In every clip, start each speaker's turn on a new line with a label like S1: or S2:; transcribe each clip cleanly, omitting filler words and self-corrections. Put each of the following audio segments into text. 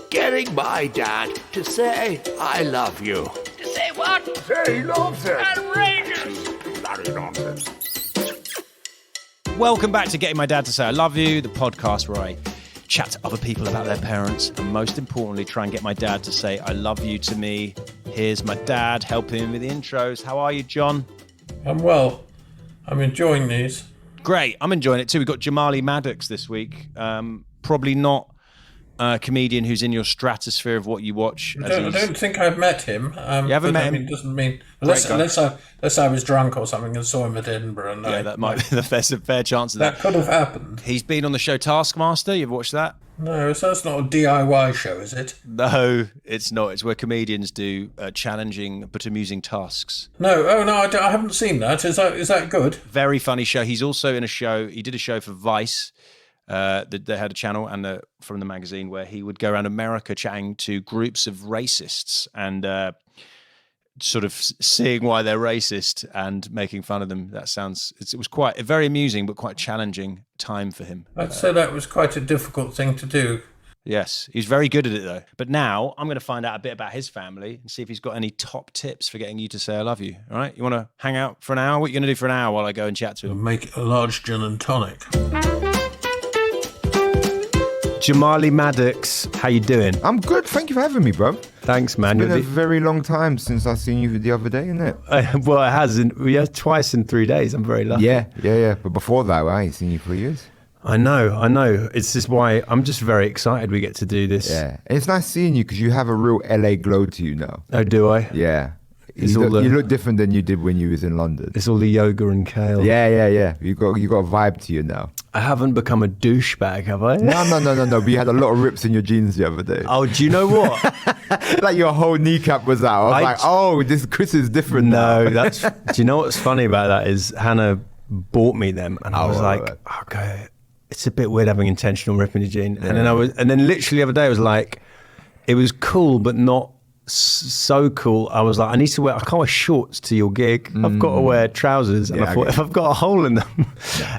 S1: getting my dad to say I love you.
S2: To say what?
S1: Say nonsense.
S2: Outrageous.
S1: Bloody nonsense.
S3: Welcome back to Getting My Dad to Say I Love You, the podcast where I chat to other people about their parents and most importantly try and get my dad to say I love you to me. Here's my dad helping me with the intros. How are you, John?
S4: I'm well. I'm enjoying these.
S3: Great. I'm enjoying it too. We've got Jamali Maddix this week. Probably not a comedian who's in your stratosphere of what you watch.
S4: I don't think I've met him.
S3: You haven't met him?
S4: It doesn't mean unless I was drunk or something and saw him at Edinburgh. And
S3: that might be there's a fair chance of that.
S4: That could have happened.
S3: He's been on the show Taskmaster. You've watched that?
S4: No, so that's not a DIY show, is it?
S3: No, it's not. It's where comedians do challenging but amusing tasks.
S4: No, I haven't seen that. Is that good?
S3: Very funny show. He's also in a show. He did a show for Vice. They had a channel and from the magazine where he would go around America chatting to groups of racists and sort of seeing why they're racist and making fun of them. It was quite a very amusing but quite challenging time for him.
S4: I'd say that was quite a difficult thing to do.
S3: Yes, he's very good at it though. But now I'm going to find out a bit about his family and see if he's got any top tips for getting you to say I love you. All right, you want to hang out for an hour? What are you going to do for an hour while I go and chat to him?
S4: Make a large gin and tonic.
S3: Jamali Maddix, how you doing?
S5: I'm good. Thank you for having me, bro.
S3: Thanks, man.
S5: It's been a very long time since I seen you the other day, isn't it?
S3: Well, it has. We had twice in 3 days. I'm very lucky.
S5: Yeah. But before that, I ain't seen you for years.
S3: I know. It's just why I'm just very excited we get to do this.
S5: Yeah. It's nice seeing you because you have a real LA glow to you now.
S3: Oh, do I?
S5: Yeah. You look different than you did when you was in London.
S3: It's all the yoga and kale.
S5: Yeah. You got a vibe to you now.
S3: I haven't become a douchebag, have I?
S5: No. But you had a lot of rips in your jeans the other day.
S3: Oh, do you know what?
S5: Like your whole kneecap was out. I was this Chris is different now.
S3: No, do you know what's funny about that is Hannah bought me them and I was okay, it's a bit weird having intentional rip in your jean. Yeah. And then literally the other day I was like, it was cool but not so cool. I was like, I can't wear shorts to your gig. I've got to wear trousers. And I thought, if I've got a hole in them.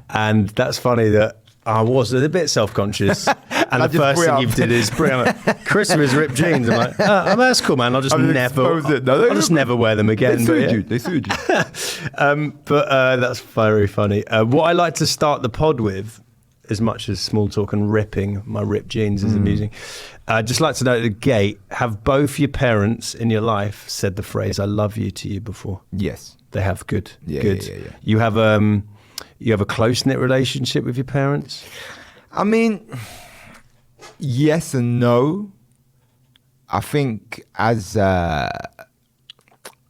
S3: And that's funny that I was a bit self-conscious. And the first thing you did is bring up Chris with his ripped jeans. I'm like, that's cool, man. I'll just never wear them again.
S5: They sued you.
S3: But that's very funny. What I like to start the pod with, as much as small talk and ripping my ripped jeans is amusing, I'd just like to know at the gate, have both your parents in your life said the phrase "I love you" to you before?
S5: Yes,
S3: they have. Good.
S5: Yeah.
S3: You have a close-knit relationship with your parents?
S5: I mean, yes and no. I think as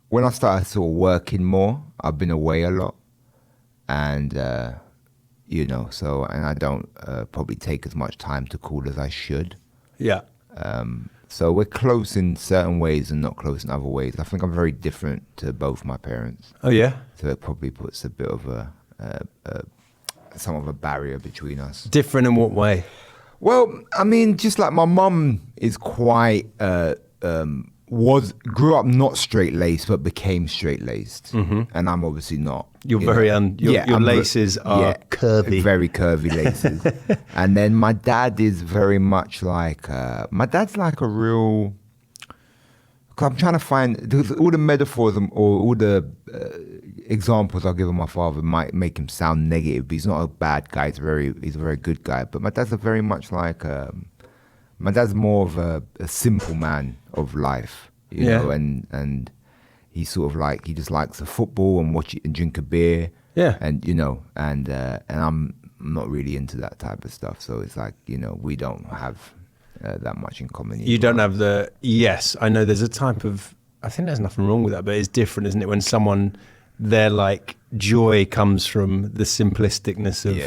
S5: when I started sort of working more, I've been away a lot, and and I don't probably take as much time to call as I should.
S3: Yeah.
S5: So we're close in certain ways and not close in other ways. I think I'm very different to both my parents.
S3: Oh yeah.
S5: So it probably puts a bit of some of a barrier between us.
S3: Different in what way?
S5: Well, I mean, just like my mum is quite grew up not straight-laced but became straight-laced, and I'm obviously not.
S3: Your laces are curvy,
S5: very curvy laces. And then my dad is very much like my dad's like a real. I'm trying to find all the metaphors or all the examples I'll give of my father might make him sound negative, but he's not a bad guy. He's a very good guy. But my dad's very much like my dad's more of a simple man of life, you know, and he's sort of like, he just likes the football and watch it and drink a beer.
S3: Yeah.
S5: And, and I'm not really into that type of stuff. So it's like, we don't have that much in common.
S3: You don't have yes, I know there's a type of, I think there's nothing wrong with that, but it's different, isn't it? When someone, their like joy comes from the simplisticness of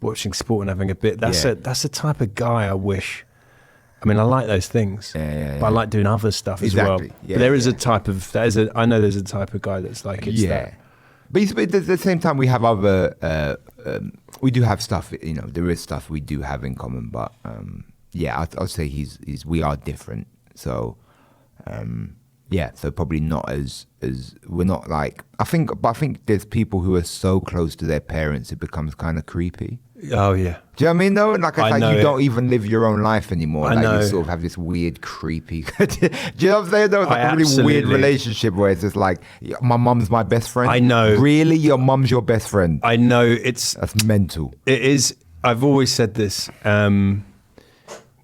S3: watching sport and having a bit. That's a type of guy I wish. I mean, I like those things, but I like doing other stuff as well. Yeah, but there is a type of, I know there's a type of guy that's like, it's that.
S5: But at the same time, we have other, we do have stuff, there is stuff we do have in common, but I'll say we are different. So, so probably not as we're not like, I think there's people who are so close to their parents, it becomes kind of creepy.
S3: Oh yeah.
S5: Do you know what I mean though? Like, it's
S3: I
S5: like
S3: know
S5: you
S3: it.
S5: don't even live your own life anymore.
S3: I
S5: Like
S3: know.
S5: you sort of have this weird, creepy. Do you know what I'm saying? Though it's like
S3: I
S5: a really weird
S3: absolutely-
S5: relationship where it's just like, my mum's my best friend.
S3: I know.
S5: Really, your mum's your best friend?
S3: I know
S5: That's mental.
S3: it is. I've always said this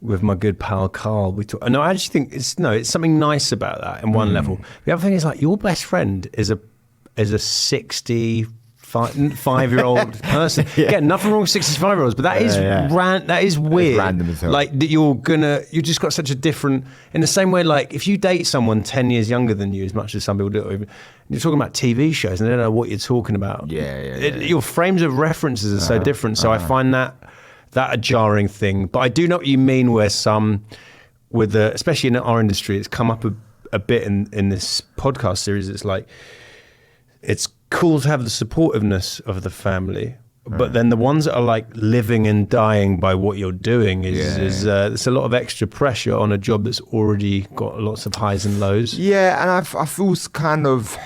S3: with my good pal Carl. No, I actually think it's something nice about that in one level. The other thing is like your best friend is a 65-year-old person. Again, nothing wrong with 65-year-olds, but that is that is weird.
S5: random as hell.
S3: Like that you just got such a different. In the same way, like if you date someone 10 years younger than you, as much as some people do, even, you're talking about TV shows and they don't know what you're talking about. Your frames of references are so different. So I find that a jarring thing. But I do know what you mean. Where some especially in our industry, it's come up a bit in this podcast series. It's like it's cool to have the supportiveness of the family, but then the ones that are like living and dying by what you're doing is there's a lot of extra pressure on a job that's already got lots of highs and lows.
S5: Yeah, and I feel kind of,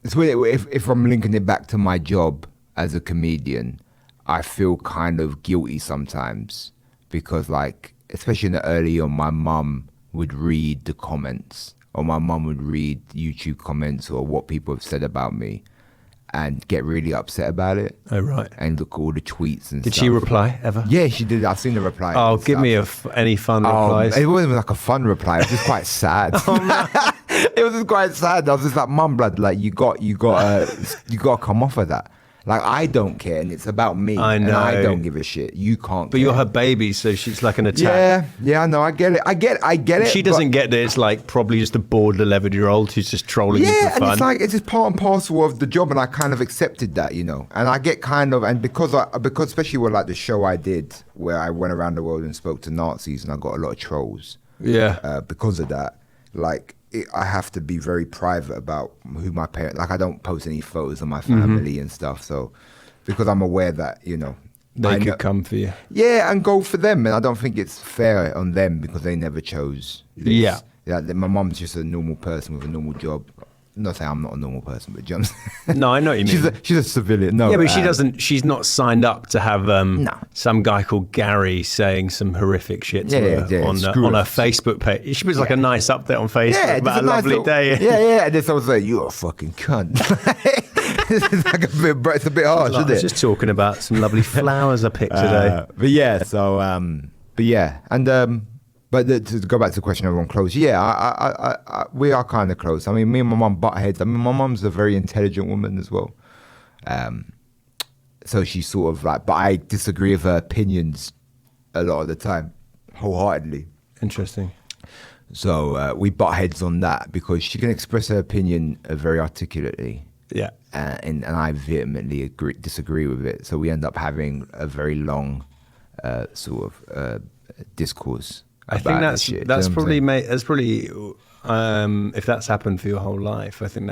S5: it's weird, if I'm linking it back to my job as a comedian, I feel kind of guilty sometimes because, like, especially in the early on, my mum would read the comments, or my mum would read YouTube comments or what people have said about me and get really upset about it.
S3: Oh, right.
S5: And look at all the tweets and
S3: Did
S5: stuff.
S3: she reply ever?
S5: Yeah, she did. I've seen the reply.
S3: Oh,
S5: and
S3: give
S5: stuff.
S3: me any fun replies.
S5: It wasn't like a fun reply. It was just quite sad. It was just quite sad. I was just like, Mum, blood, like you got to come off of that. Like, I don't care, and it's about me.
S3: I know.
S5: And I don't give a shit. You can't.
S3: But you're her baby, so she's like an attack.
S5: Yeah, I know. I get it. I get it.
S3: She doesn't get that it's like probably just a bored 11-year-old who's just trolling you
S5: Yeah,
S3: for
S5: and
S3: fun.
S5: it's like it's just part and parcel of the job, and I kind of accepted that, you know. And I get kind of, and because especially with like the show I did where I went around the world and spoke to Nazis, and I got a lot of trolls.
S3: Yeah.
S5: Because of that, like I have to be very private about who my parents. Like I don't post any photos of my family and stuff. So because I'm aware that, you know,
S3: They could come for you.
S5: Yeah, and go for them. And I don't think it's fair on them because they never chose this.
S3: Yeah.
S5: My mom's just a normal person with a normal job. Not saying I'm not a normal person, but jumps.
S3: No, I know what you mean.
S5: She's a civilian. No,
S3: Yeah, but she's not signed up to have some guy called Gary saying some horrific shit to her on her Facebook page. She puts like a nice update on Facebook about a lovely day.
S5: Yeah. And then someone's like, "You're a fucking cunt." It's like it's a bit harsh,
S3: I
S5: isn't
S3: was
S5: it?
S3: just talking about some lovely flowers I picked today.
S5: But yeah, but to go back to the question everyone close, we are kind of close. I mean, me and my mum butt heads. I mean, my mum's a very intelligent woman as well. So she's sort of like, but I disagree with her opinions a lot of the time, wholeheartedly.
S3: Interesting.
S5: So we butt heads on that because she can express her opinion very articulately.
S3: Yeah.
S5: And I vehemently disagree with it. So we end up having a very long sort of discourse.
S3: I think that's probably if that's happened for your whole life, I think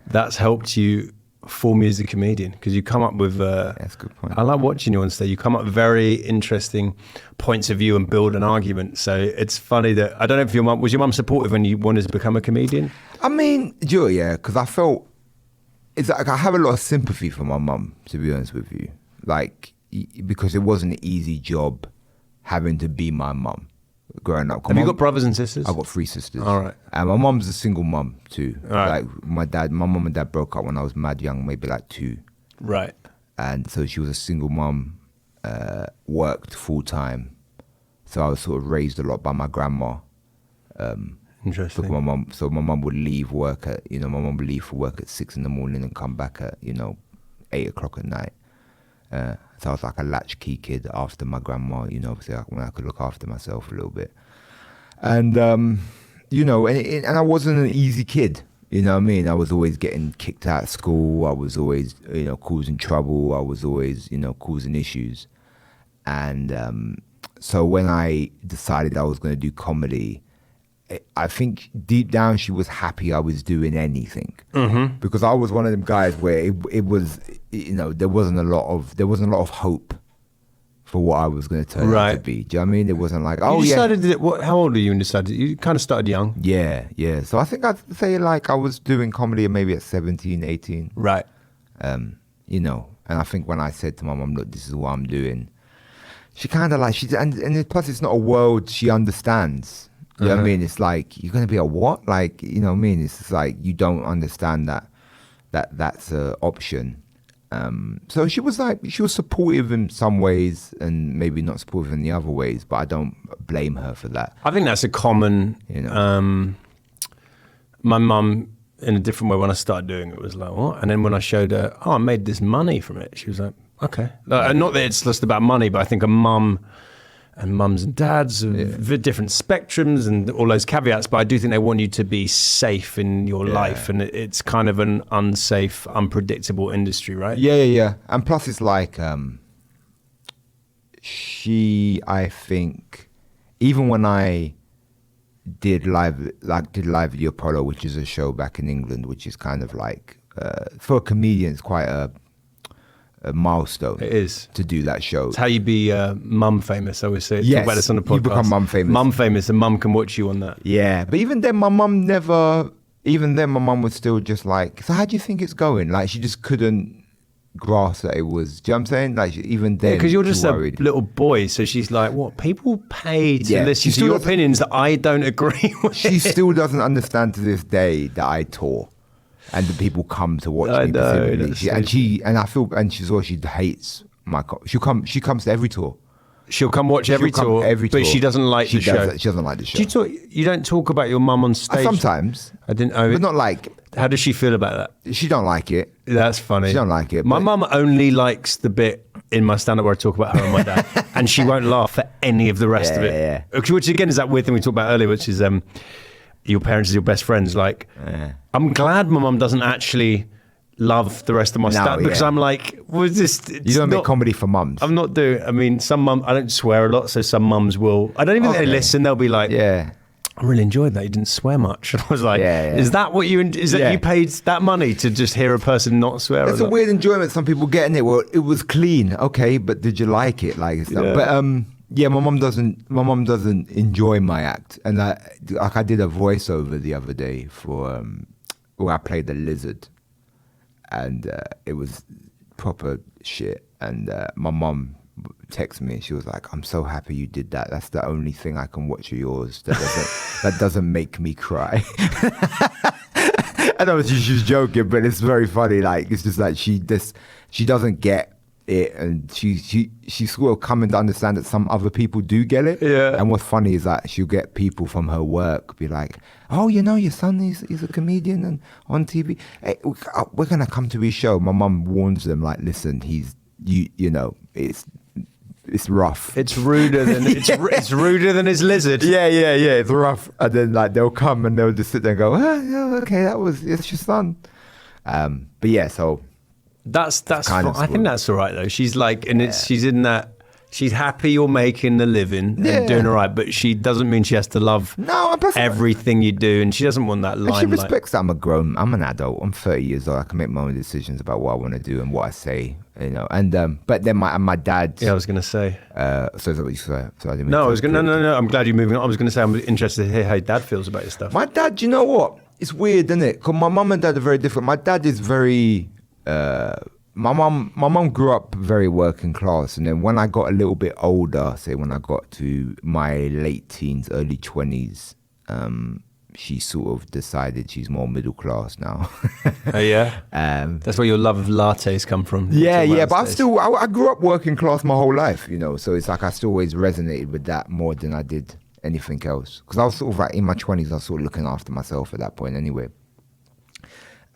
S3: that's helped you form you as a comedian because you come up with
S5: that's a good point.
S3: I like watching you on stage. You come up with very interesting points of view and build an argument. So it's funny that I don't know if your mum supportive when you wanted to become a comedian?
S5: I mean, because I felt it's like I have a lot of sympathy for my mum, to be honest with you, like because it wasn't an easy job having to be my mum growing up.
S3: Have you got brothers and sisters?
S5: I've got 3 sisters.
S3: All right.
S5: And my mum's a single mum too.
S3: Right.
S5: Like my mum and dad broke up when I was mad young, maybe like 2.
S3: Right. And
S5: so she was a single mum, worked full time. So I was sort of raised a lot by my grandma.
S3: Interesting.
S5: My mum would leave work at, my mum would leave for work at 6 a.m. and come back at, 8 o'clock at night. So I was like a latchkey kid after my grandma, obviously when I could look after myself a little bit. And, and I wasn't an easy kid, you know what I mean? I was always getting kicked out of school. I was always, causing trouble. I was always, causing issues. And so when I decided I was going to do comedy, I think deep down she was happy I was doing anything because I was one of them guys where it was, there wasn't a lot of hope for what I was going to turn out to be. Do you know what I mean? It wasn't like,
S3: how old were you when you decided? You kind of started young.
S5: Yeah. So I think I'd say like I was doing comedy maybe at 17, 18.
S3: Right.
S5: And I think when I said to my mum, look, this is what I'm doing, she kind of like, and plus it's not a world she understands. You know what I mean? It's like, you're going to be a what? Like, you know what I mean? It's just like, you don't understand that's an option. So she was supportive in some ways and maybe not supportive in the other ways, but I don't blame her for that.
S3: I think that's a common, my mum, in a different way, when I started doing it, was like, what? And then when I showed her, I made this money from it, she was like, okay. Not that it's just about money, but I think a mum and mums and dads have different spectrums and all those caveats, but I do think they want you to be safe in your life, and it's kind of an unsafe, unpredictable industry, right?
S5: Yeah. And plus it's like, I think, even when I did live at the Apollo, which is a show back in England, which is kind of like, for a comedian, it's quite a milestone.
S3: It is.
S5: To do that show.
S3: It's how you be mum famous, I always say.
S5: Yes,
S3: talk about this on the podcast.
S5: You become mum famous.
S3: Mum famous, and mum can watch you on that.
S5: Yeah, but even then, my mum was still just like, so how do you think it's going? Like, she just couldn't grasp that it was, do you know what I'm saying? Like, even then,
S3: because you're just a
S5: worried.
S3: little boy, so she's like, what, people pay to listen to your opinions that I don't agree with?
S5: She still doesn't understand to this day that I tour and the people come to watch me. She hates my she comes to every tour.
S3: She'll come watch every tour, but she doesn't like the show.
S5: She doesn't like the show.
S3: You don't talk about your mum on stage?
S5: Sometimes.
S3: But
S5: not like...
S3: How does she feel about that?
S5: She don't like it.
S3: That's funny.
S5: She don't like it.
S3: My mum only likes the bit in my stand-up where I talk about her and my dad, and she won't laugh at any of the rest of it.
S5: Yeah.
S3: Which again is that weird thing we talked about earlier, which is your parents are your best friends. Like, I'm glad my mum doesn't actually love the rest of my stuff, because I'm like, was this?
S5: You don't make comedy for mums.
S3: I'm not doing. I mean, some mums, I don't swear a lot, so some mums will. I don't even think they listen. They'll be like, I really enjoyed that. You didn't swear much. And I was like, is that what you? Is that you paid that money to just hear a person not swear?
S5: It's a weird enjoyment. Some people get in it. Well, it was clean, okay, but did you like it? Like, but my mum doesn't. My mum doesn't enjoy my act, and I did a voiceover the other day for where I played the lizard, and it was proper shit. And my mum texted me and she was like, I'm so happy you did that. That's the only thing I can watch of yours that doesn't make me cry. I know she was joking, but it's very funny. Like, it's just like she doesn't get it, and she sort of coming to understand that some other people do get it. Yeah. And what's funny is that she'll get people from her work be like, oh, you know, your son is a comedian and on TV. Hey, we're gonna come to his show. My mum warns them, like, listen, you know, it's rough.
S3: It's ruder than it's ruder than his lizard.
S5: Yeah. It's rough, and then like they'll come and they'll just sit there and go, okay, it's your son. But yeah, so
S3: that's kind of. I think that's all right though. She's like, and she's in that. She's happy you're making the living and doing all right, but she doesn't mean she has to love everything you do, and she doesn't want that limelight.
S5: She respects that I'm an adult. I'm 30 years old. I can make my own decisions about what I want to do and what I say, you know. And but then my dad.
S3: Yeah, I was gonna say.
S5: So is that what you said? So I didn't.
S3: No, I was gonna. No. I'm glad you're moving on. I was gonna say I'm interested to hear how your dad feels about your stuff.
S5: My dad, you know what? It's weird, isn't it? Because my mum and dad are very different. My dad is very. My mum grew up very working class, and then when I got a little bit older, say when I got to my late teens, early 20s, she sort of decided she's more middle class now.
S3: Oh yeah, that's where your love of lattes come from.
S5: Yeah, but I grew up working class my whole life, you know. So it's like I still always resonated with that more than I did anything else, because I was sort of like in my 20s, I was sort of looking after myself at that point anyway.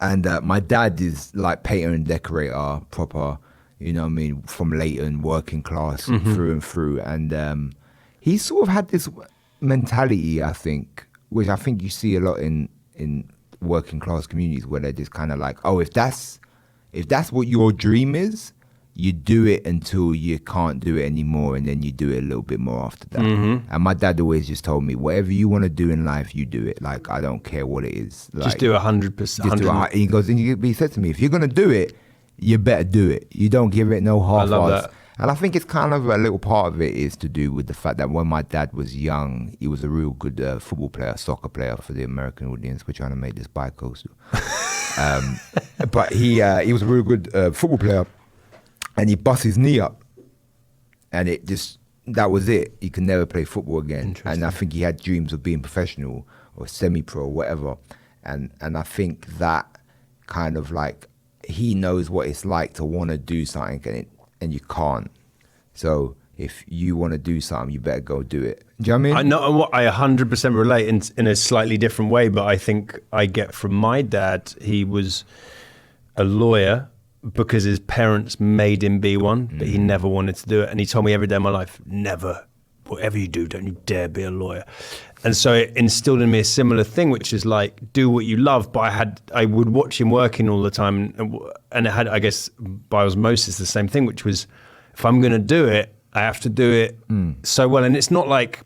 S5: And my dad is like painter and decorator, proper, you know what I mean, from Leighton, working class through and through. And he sort of had this mentality, I think, which I think you see a lot in working class communities, where they're just kind of like, oh, if that's what your dream is, you do it until you can't do it anymore, and then you do it a little bit more after that. And my dad always just told me, whatever you want to do in life, you do it. Like, I don't care what it is. Like,
S3: just do 100%.
S5: He goes, and he said to me, if you're going to do it, you better do it. You don't give it no half-ass.
S3: I love that.
S5: And I think it's kind of a little part of it is to do with the fact that when my dad was young, he was a real good football player, soccer player for the American audience. We're trying to make this bi-coastal. But he was a real good football player. and he bust his knee up, and that was it. He could never play football again. And I think he had dreams of being professional or semi-pro or whatever. And I think that kind of like, he knows what it's like to want to do something and you can't. So if you want to do something, you better go do it. Do you know what I mean?
S3: I know. I 100% relate in a slightly different way, but I think I get from my dad, he was a lawyer because his parents made him be one, but he never wanted to do it. And he told me every day of my life, never, whatever you do, don't you dare be a lawyer. And so it instilled in me a similar thing, which is like, do what you love. But I would watch him working all the time. And it had, I guess, by osmosis, the same thing, which was, if I'm going to do it, I have to do it so well. And it's not like,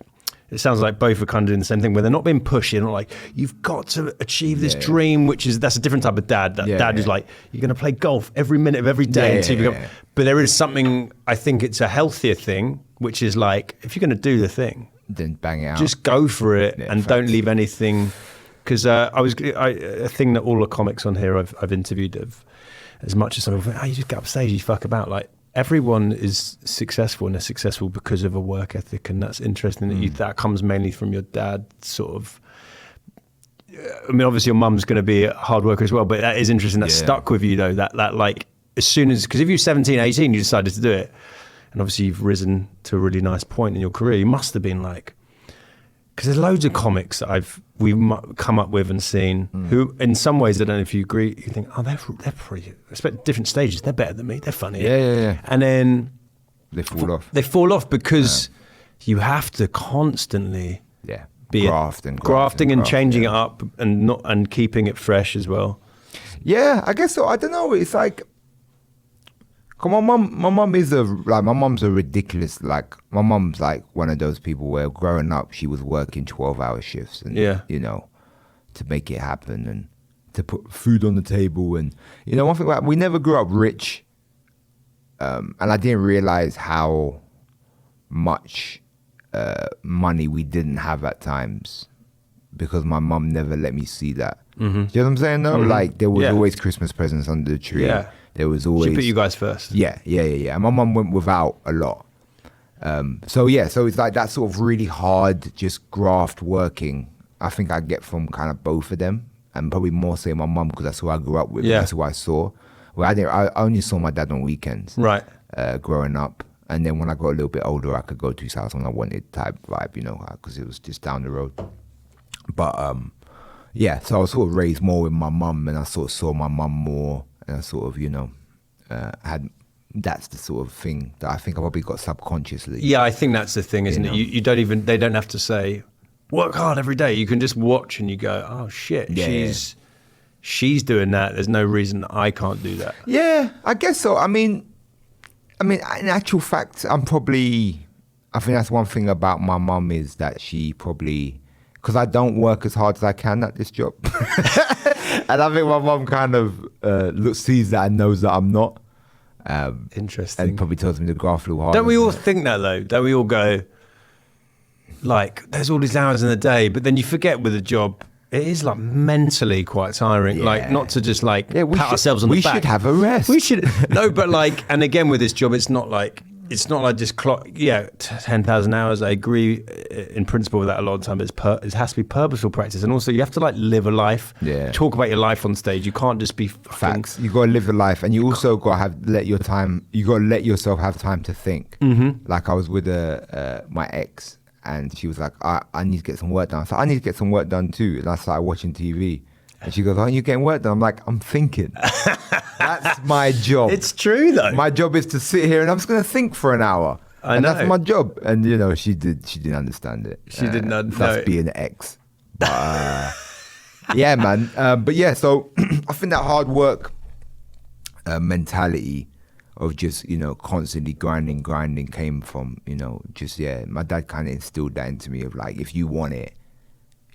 S3: it sounds like both are kind of doing the same thing, where they're not being pushy. They're not like, you've got to achieve this dream, that's a different type of dad. Dad is like, you're going to play golf every minute of every day until you become. But there is something, I think it's a healthier thing, which is like, if you're going to do the thing,
S5: then bang it out.
S3: Just go for it and don't leave anything. Because a thing that all the comics on here I've interviewed of, as much as some of them, you just get up stage, you fuck about. Like, everyone is successful, and they're successful because of a work ethic, and that's interesting that comes mainly from your dad. Sort of. I mean, obviously your mum's going to be a hard worker as well, but that is interesting. That stuck with you though. That like, as soon as, because if you're 17, 18, you decided to do it, and obviously you've risen to a really nice point in your career. You must have been like, because there's loads of comics that we've come up with and seen who, in some ways, I don't know if you agree, you think, oh, they're pretty, expect different stages, they're better than me, they're funny.
S5: Yeah.
S3: And then
S5: they fall off.
S3: They fall off because you have to constantly be grafting and changing it up and keeping it fresh as well.
S5: Yeah, I guess so. I don't know. It's like, my mom's a ridiculous, like, my mom's like one of those people where growing up, she was working 12-hour shifts and, you know, to make it happen and to put food on the table. And, you know, one thing, like, we never grew up rich. And I didn't realize how much money we didn't have at times because my mom never let me see that. Do you know what I'm saying, though? Like, there was always Christmas presents under the tree.
S3: Yeah.
S5: There was always...
S3: She put you guys first.
S5: Yeah. And my mum went without a lot. So it's like that sort of really hard, just graft working. I think I get from kind of both of them, and probably more so my mum, because that's who I grew up with. That's who I saw. Well, I only saw my dad on weekends. Right. Growing up. And then when I got a little bit older, I could go to his house when I wanted type vibe, you know, because it was just down the road. But so I was sort of raised more with my mum, and I sort of saw my mum more. And I sort of, you know, that's the sort of thing that I think I probably got subconsciously. Yeah,
S3: I think that's the thing, isn't it? You don't even, they don't have to say, work hard every day. You can just watch and you go, oh shit, she's doing that. There's no reason I can't do that.
S5: Yeah, I guess so. I mean, in actual fact, I think that's one thing about my mum is that she probably, because I don't work as hard as I can at this job. And I think my mum kind of sees that and knows that I'm not.
S3: Interesting.
S5: And probably tells me to graft a little harder.
S3: Don't we all think that though? Don't we all go, like, there's all these hours in the day, but then you forget with a job, it is like mentally quite tiring. Yeah. Like, not to just like pat ourselves on the back.
S5: We should have a rest.
S3: We should. No, but like, and again with this job, it's not like just clock, 10,000 hours. I agree in principle with that a lot of the time. It has to be purposeful practice. And also you have to like live a life, talk about your life on stage. You can't just be
S5: facts. You got to live a life, and you also got to let yourself have time to think. Like I was with my ex, and she was like, I need to get some work done. So I need to get some work done too. And I started watching TV. And she goes, aren't you getting work done? I'm like, I'm thinking. That's my job.
S3: It's true though.
S5: My job is to sit here and I'm just going to think for an hour.
S3: I know.
S5: That's my job. And you know, she didn't understand it.
S3: She did not know.
S5: That's being an ex. But yeah, man. But yeah, so I think that hard work mentality of just, you know, constantly grinding came from, you know, just, my dad kind of instilled that into me of like, if you want it,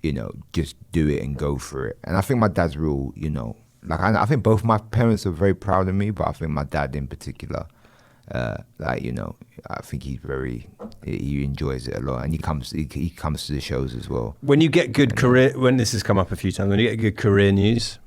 S5: you know, just do it and go for it. And I think my dad's real, you know, like I think both my parents are very proud of me, but I think my dad in particular, like, you know, I think he enjoys it a lot, and he comes to the shows as well.
S3: When you get good career, when this has come up a few times, when you get good career news,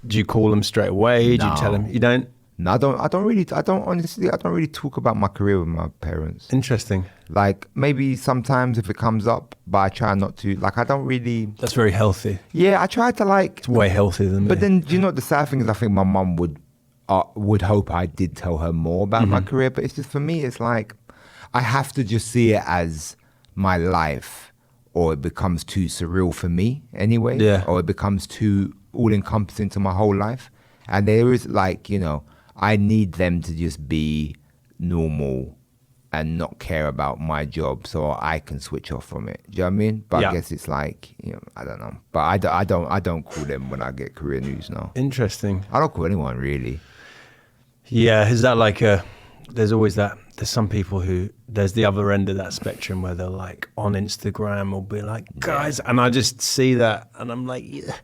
S3: do you call them straight away? Do you tell them? You don't?
S5: No, I don't really talk about my career with my parents.
S3: Interesting.
S5: Like maybe sometimes if it comes up, but I try not to. Like I don't really.
S3: That's very healthy.
S5: Yeah, I try to like.
S3: It's way healthier than me.
S5: But then you know the sad thing is I think my mum would hope I did tell her more about my career. But it's just for me, it's like I have to just see it as my life, or it becomes too surreal for me anyway.
S3: Yeah.
S5: Or it becomes too all encompassing to my whole life. And there is like, you know, I need them to just be normal and not care about my job so I can switch off from it. Do you know what I mean? But I guess it's like, you know, I don't know. But I don't call them when I get career news now.
S3: Interesting.
S5: I don't call anyone really.
S3: Yeah, is that like there's always that, there's some people who, there's the other end of that spectrum where they're like on Instagram will be like, guys, and I just see that and I'm like, yeah,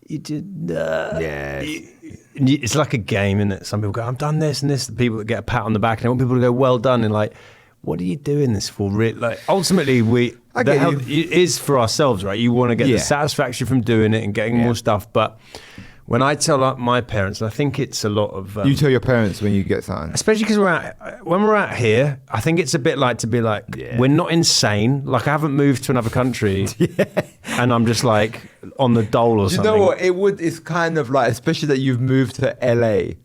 S3: you did,
S5: Yeah.
S3: It's like a game, isn't it? Some people go, I've done this and this. The people that get a pat on the back, and I want people to go, well done. And like, what are you doing this for? Like, ultimately, it is for ourselves, right? You want to get the satisfaction from doing it and getting more stuff. But when I tell my parents, I think it's a lot of...
S5: you tell your parents when you get something?
S3: Especially because when we're out here, I think it's a bit like to be like, we're not insane. Like I haven't moved to another country and I'm just like on the dole or something.
S5: You know what? It's kind of like, especially that you've moved to LA.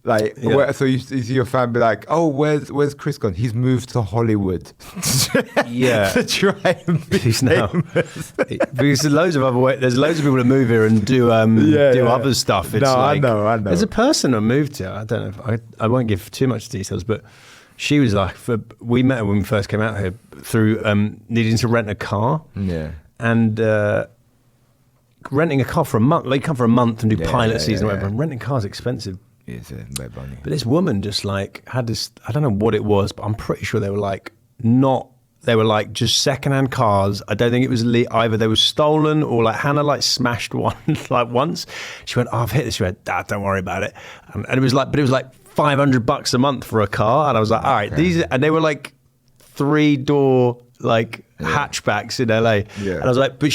S5: Like, so you see your family like, oh, where's Chris gone? He's moved to Hollywood. To try and be famous.
S3: Because there's loads of people that move here and do other stuff. It's
S5: I know.
S3: There's a person that moved here. I don't know. I won't give too much details, but she was like, we met her when we first came out here through needing to rent a car.
S5: Yeah.
S3: And renting a car for a month. Like, you come for a month and do pilot season or whatever. And renting cars expensive.
S5: It's bad money.
S3: But this woman just like had this, I don't know what it was, but I'm pretty sure they were like just secondhand cars. I don't think it was either they were stolen or like Hannah like smashed one like once. She went, oh, I've hit this. She went, Dad, don't worry about it. And it was like $500 a month for a car. And I was like, all right, and they were like 3-door like hatchbacks in LA. Yeah. And I was like, but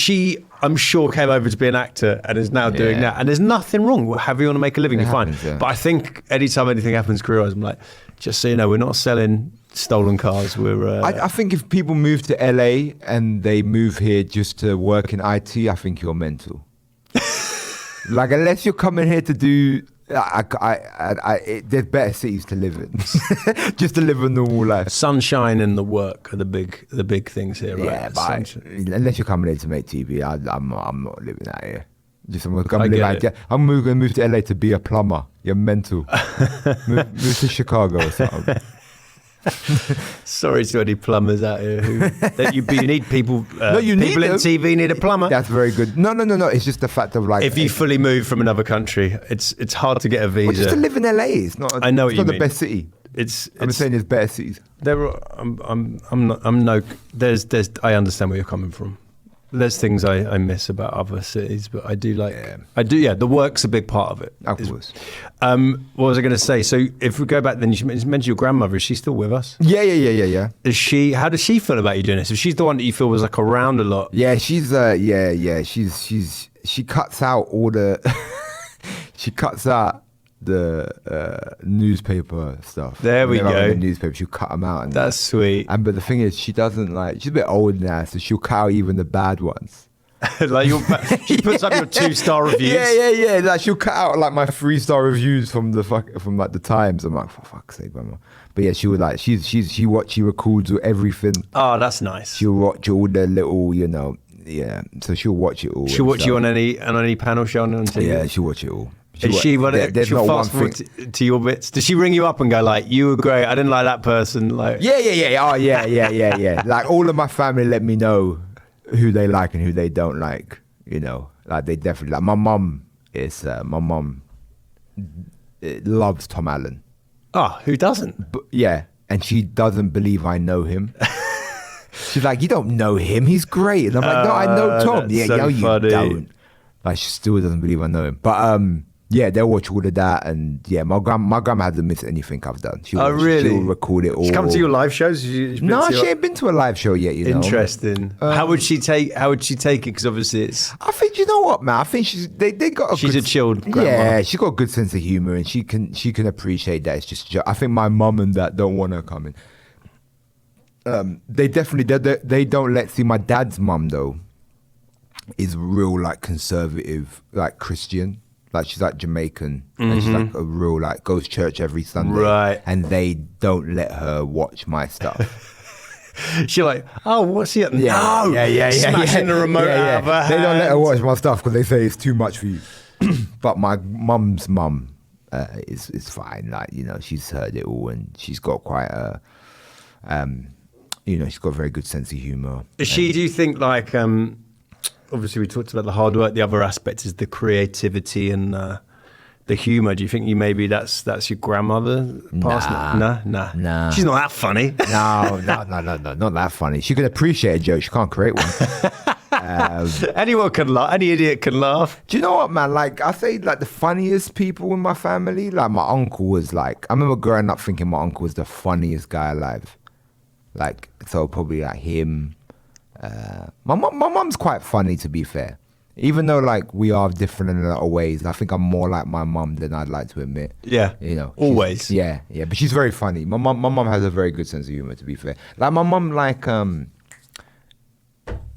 S3: I'm sure came over to be an actor and is now doing that. And there's nothing wrong. However you want to make a living, you're fine. But I think anytime anything happens career-wise, I'm like, just so you know, we're not selling stolen cars. We're.
S5: I think if people move to LA and they move here just to work in IT, I think you're mental. Like, unless you're coming here to do... there's better cities to live in. Just to live a normal life.
S3: Sunshine and the work are the big things here, right?
S5: Yeah, but unless you're coming here to make TV, I'm not living out here. I'm going to move to LA to be a plumber. You're mental. move to Chicago or something.
S3: Sorry to any plumbers out here you need people. People in TV need a plumber.
S5: That's very good. No. It's just the fact of like,
S3: if you fully move from another country, it's hard to get a visa.
S5: Well, just to live in LA, it's not.
S3: I know what
S5: it's
S3: you
S5: not
S3: mean.
S5: The best city. I'm saying there's better cities.
S3: I understand where you're coming from. There's things I miss about other cities, but I do like. Yeah. The work's a big part of it.
S5: Of course.
S3: What was I going to say? So if we go back, then you mentioned your grandmother. Is she still with us?
S5: Yeah.
S3: Is she? How does she feel about you doing this? If she's the one that you feel was like around a lot.
S5: Yeah, she's. She cuts out all the. She cuts out the newspaper stuff.
S3: There we go.
S5: The newspaper, she'll cut them out. And
S3: that's sweet.
S5: But the thing is, she doesn't like. She's a bit old now, so she'll cut out even the bad ones.
S3: Like she puts up your 2-star reviews.
S5: Yeah. Like she'll cut out like my 3-star reviews from like the Times. I'm like, for fuck's sake, grandma. But yeah, she would like. She records everything.
S3: Oh, that's nice.
S5: She'll watch all the little, Yeah, so she'll watch it all.
S3: She'll watch you on any panel show on TV.
S5: Yeah, she'll watch it all.
S3: She'll fast forward to your bits. Does she ring you up and go like, "You were great. I didn't like that person." Like,
S5: yeah. Oh, yeah. Like all of my family let me know who they like and who they don't like. Like they definitely like. My mum loves Tom Allen.
S3: Oh, who doesn't?
S5: But, yeah, and she doesn't believe I know him. She's like, "You don't know him. He's great." And I'm like, "No, I know Tom." Yeah,
S3: so
S5: you
S3: funny.
S5: don't. Like, she still doesn't believe I know him. But Yeah, they'll watch all of that, and yeah, my grandma hasn't missed anything I've done.
S3: Oh, really?
S5: She'll record it all.
S3: She's come to your live shows?
S5: No, she ain't been to a live show yet. You know.
S3: Interesting. How would she take it? Because obviously it's.
S5: I think you know what, man. I think they got.
S3: She's a chilled grandma.
S5: Yeah, she's got a good sense of humor, and she can appreciate that. It's just. I think my mum and dad don't want her coming. They definitely they don't let see. My dad's mum though is real like conservative, like Christian. Like she's like Jamaican, and she's like a real like goes to church every Sunday,
S3: right?
S5: And they don't let her watch my stuff.
S3: She's like, oh, what's he up?
S5: Yeah,
S3: no,
S5: yeah,
S3: smashing the remote out of her
S5: They don't let her
S3: hand.
S5: watch my stuff because they say it's too much for you. But my mum's mum is fine. Like you know, she's heard it all, and she's got quite a, you know, she's got a very good sense of humor.
S3: Do you think like? Obviously, we talked about the hard work. The other aspect is the creativity and the humour. Do you think maybe that's your grandmother passed? Nah. She's not that funny.
S5: No, not that funny. She can appreciate a joke. She can't create one.
S3: Anyone can laugh. Any idiot can laugh.
S5: Do you know what, man? Like, I say, like, the funniest people in my family, like, my uncle was like, I remember growing up thinking my uncle was the funniest guy alive. Like, so probably like him. My mum's quite funny, to be fair. Even though like we are different in a lot of ways, I think I'm more like my mum than I'd like to admit.
S3: Yeah,
S5: you know,
S3: always.
S5: Yeah, but she's very funny. My mum has a very good sense of humor, to be fair. Like my mum, like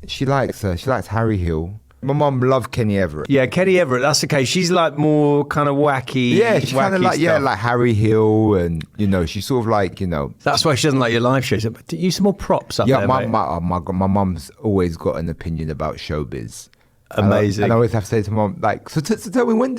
S5: she likes Harry Hill. My mum loved Kenny Everett.
S3: Yeah, Kenny Everett. That's okay. She's like more kind of wacky.
S5: Yeah, she's kind of like
S3: stuff.
S5: like Harry Hill, and you know, she's sort of like, you know.
S3: That's why she doesn't like your live shows. Use some more props up there.
S5: Yeah, my mum's always got an opinion about showbiz.
S3: Amazing.
S5: And I always have to say to mum, like, so tell me, when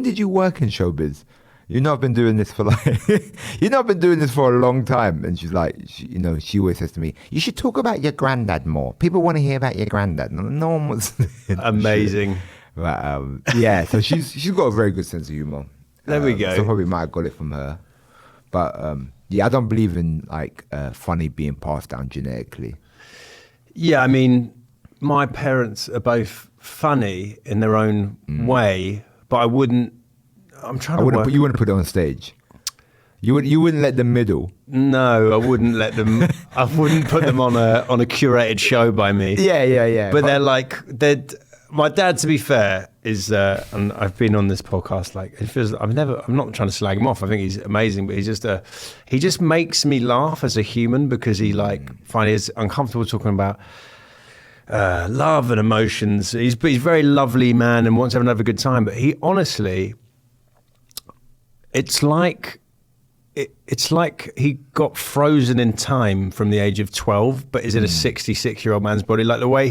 S5: did you work in showbiz? You know, I've been doing this for like, I've been doing this for a long time. And she's like, she always says to me, you should talk about your granddad more. People want to hear about your granddad. No one wants to hear that
S3: Amazing.
S5: shit. But yeah, so she's got a very good sense of humor.
S3: There we go.
S5: So probably might have got it from her. But yeah, I don't believe in like funny being passed down genetically.
S3: Yeah, I mean, my parents are both funny in their own way, but I wouldn't. You wouldn't put it on stage. You wouldn't let them middle. No, I wouldn't let them. I wouldn't put them on a curated show by me.
S5: Yeah.
S3: But they're my dad, to be fair, is and I've been on this podcast. Like, it feels I'm not trying to slag him off. I think he's amazing, but he just makes me laugh as a human because he finally is uncomfortable talking about love and emotions. He's a very lovely man and wants to have a good time. But he honestly. It's like he got frozen in time from the age of 12, but is in a 66-year-old man's body. Like the way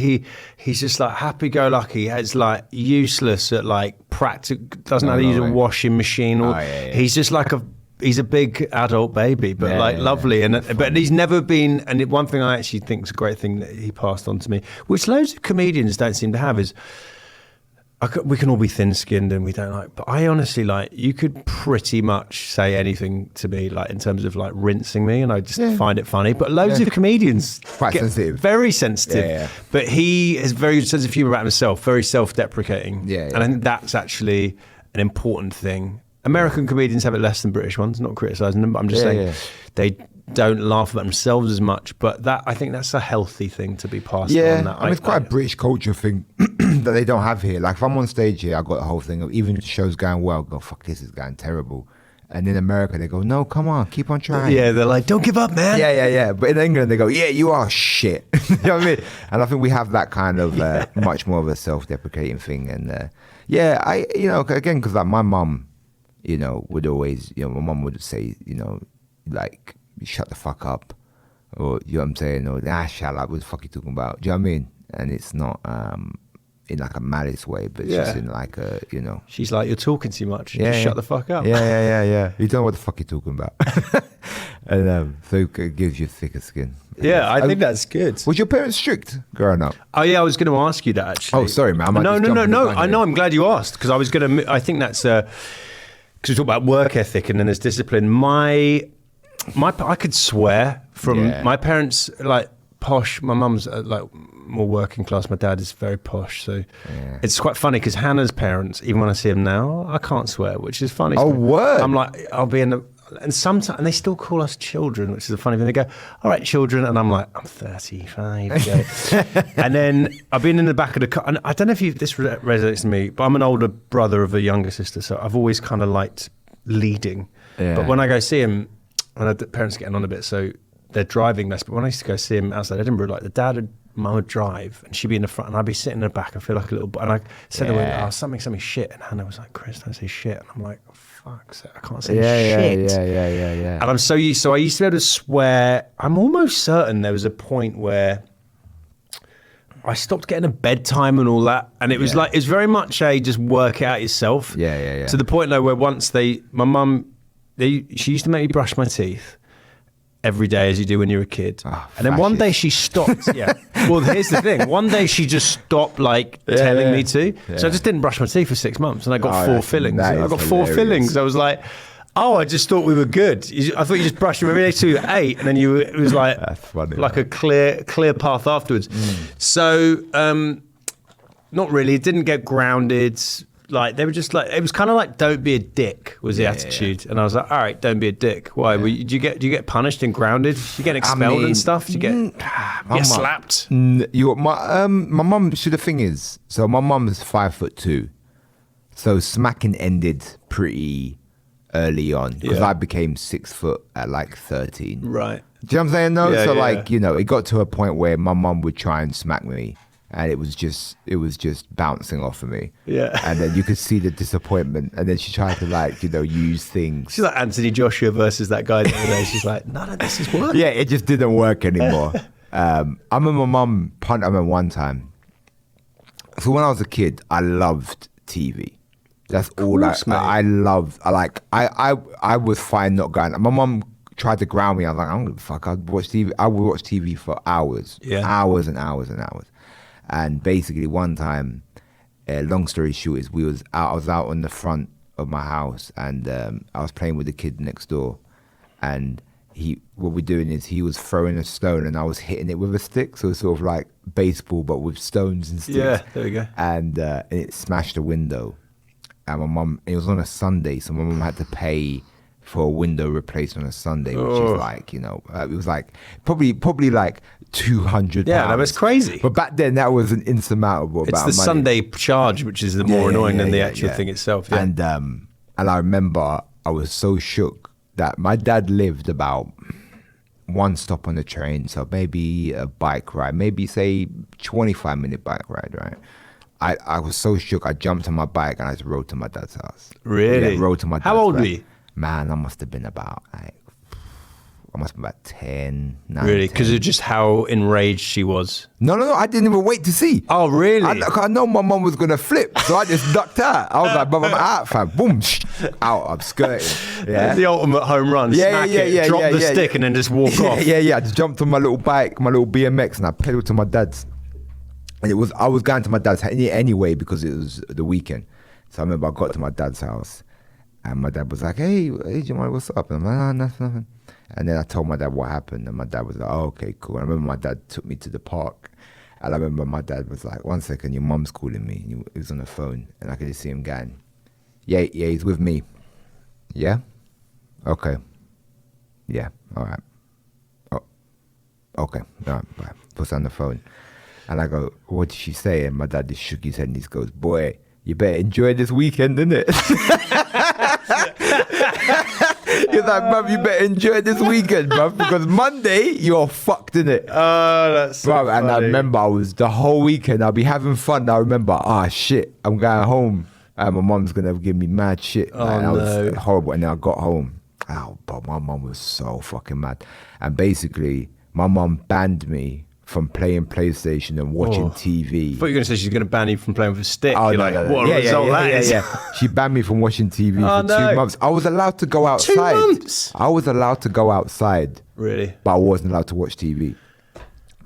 S3: he's just like happy-go-lucky. He's like useless at like practical. Doesn't know how to use a washing machine. Or he's just like he's a big adult baby, but lovely. But he's never been. And one thing I actually think is a great thing that he passed on to me, which loads of comedians don't seem to have, is. We can all be thin-skinned and we don't like, but I honestly you could pretty much say anything to me, like in terms of like rinsing me, and I just find it funny. But loads of comedians
S5: quite sensitive,
S3: very sensitive. Yeah. But he has very good sense of humor about himself, very self-deprecating.
S5: Yeah.
S3: And I think that's actually an important thing. American comedians have it less than British ones. Not criticising them, but I'm just saying they don't laugh at themselves as much. But I think that's a healthy thing to be passed on.
S5: Yeah, I mean, it's quite a British culture thing that they don't have here. Like if I'm on stage here, I got the whole thing of even if the show's going well, I go, fuck, this is going terrible. And in America, they go, no, come on, keep on trying.
S3: Yeah, they're like, don't give up, man.
S5: Yeah. But in England, they go, yeah, you are shit. You know what I mean? And I think we have that kind of much more of a self-deprecating thing. And again, because like my mum, would always, my mum would say, like, shut the fuck up. Or, you know what I'm saying? Or, shut up, what the fuck are you talking about? Do you know what I mean? And it's not in like a malice way, but it's just in like a,
S3: She's like, you're talking too much. Just shut the fuck up.
S5: Yeah. You don't know what the fuck you're talking about. And so it gives you thicker skin.
S3: Yeah, I think that's good.
S5: Was your parents strict growing up?
S3: Oh yeah, I was going to ask you that actually.
S5: Oh, sorry, man.
S3: No. I know. I'm glad you asked because I was going to. I think that's because we talk about work ethic and then there's discipline. I could swear from my parents, like posh. My mum's more working class. My dad is very posh, so it's quite funny because Hannah's parents, even when I see them now, I can't swear, which is funny.
S5: Oh, word!
S3: I'm like, I'll be in the. And sometimes, and they still call us children, which is a funny thing. They go, "All right, children," and I'm like, "I'm 35." And then I've been in the back of the car, and I don't know if this resonates to me, but I'm an older brother of a younger sister, so I've always kind of liked leading. Yeah. But when I go see him, when the parents are getting on a bit, so they're driving less. But when I used to go see him outside Edinburgh, like the dad and mum would drive, and she'd be in the front, and I'd be sitting in the back. I feel like a little. And I said to her, "Oh, something shit," and Hannah was like, "Chris, don't say shit." And I'm like, fuck, I can't say shit.
S5: Yeah.
S3: And I'm so used. So I used to be able to swear. I'm almost certain there was a point where I stopped getting a bedtime and all that, and it was like it's very much a just work it out yourself.
S5: Yeah.
S3: To the point though where once my mum, she used to make me brush my teeth every day as you do when you're a kid. And then one day she stopped. Well, here's the thing. One day she just stopped telling me to. So I just didn't brush my teeth for 6 months and I got 4 fillings. I got 4 fillings. I was like, oh, I just thought we were good. I thought you just brushed them every day to 8 and then it was like, that's funny, like a clear path afterwards. So, not really. It didn't get grounded. Like they were just like, it was kind of like, don't be a dick was the attitude. And I was like, all right, don't be a dick. Why? Do you get punished and grounded? Do you get expelled and stuff? Do you get slapped?
S5: My mum, the thing is, so my mum's 5'2", so smacking ended pretty early on because I became 6 foot at like 13.
S3: Right.
S5: Do you know what I'm saying? No. So it got to a point where my mum would try and smack me. And it was just bouncing off of me. Yeah. And then you could see the disappointment. And then she tried to use things.
S3: She's like Anthony Joshua versus that guy the other day. She's like, none of this is working.
S5: Yeah, it just didn't work anymore. I remember my mum punched me one time. So when I was a kid, I loved TV. That's all I loved. I was fine not going. My mum tried to ground me. I was like, I don't give a fuck. I'd watch TV. I would watch TV for hours. Yeah. Hours and hours and hours. And basically one time, long story short, is I was out on the front of my house and I was playing with the kid next door, and what we're doing is he was throwing a stone and I was hitting it with a stick, so it's sort of like baseball but with stones and sticks.
S3: Yeah, there we go.
S5: And it smashed the window. And my mum, it was on a Sunday, so my mum had to pay for a window replaced on a Sunday, which is like, it was like probably like £200.
S3: Yeah, that was crazy.
S5: But back then, that was an insurmountable amount of money.
S3: It's the Sunday charge, which is the more annoying than the actual thing itself. Yeah.
S5: And I remember I was so shook that my dad lived about one stop on the train, so maybe a bike ride, maybe say 25-minute bike ride, right? I was so shook. I jumped on my bike and I just rode to my dad's house.
S3: Really?
S5: Yeah, rode to my dad's
S3: house. How old were you?
S5: Man, I must have been about 10, 9.
S3: Really? Because of just how enraged she was?
S5: No, I didn't even wait to see.
S3: Oh, really?
S5: I know my mum was going to flip, so I just ducked out. I was like, "Mum, I'm out, fam." Boom, out, I'm skirting. Yeah.
S3: The ultimate home run. Drop the stick and then just walk off.
S5: Yeah. I just jumped on my little bike, my little BMX, and I pedaled to my dad's. And I was going to my dad's anyway because it was the weekend. So I remember I got to my dad's house and my dad was like, hey, Jamali, what's up? And I'm like, nothing. And then I told my dad what happened and my dad was like, oh, okay, cool. And I remember my dad took me to the park and I remember my dad was like, 1 second, your mum's calling me. He was on the phone and I could just see him going, yeah, he's with me. Yeah? Okay. Yeah, all right. Oh, okay, all right, bye. Puts on the phone. And I go, what did she say? And my dad just shook his head and he goes, boy, you better enjoy this weekend, innit? He's like, bruv, you better enjoy this weekend, bruv, because Monday, you're fucked, innit?
S3: Oh, that's so funny.
S5: And I remember the whole weekend, I'll be having fun. I remember, shit, I'm going home. And my mum's going to give me mad shit.
S3: Oh, no.
S5: That was horrible. And then I got home. But my mum was so fucking mad. And basically, my mum banned me from playing PlayStation and watching TV.
S3: I thought you were going to say she's going to ban you from playing with a stick.
S5: Oh,
S3: You're
S5: no,
S3: like,
S5: no, no.
S3: what a result that is.
S5: Yeah. She banned me from watching TV for 2 months. I was allowed to go outside.
S3: 2 months?
S5: I was allowed to go outside.
S3: Really?
S5: But I wasn't allowed to watch TV.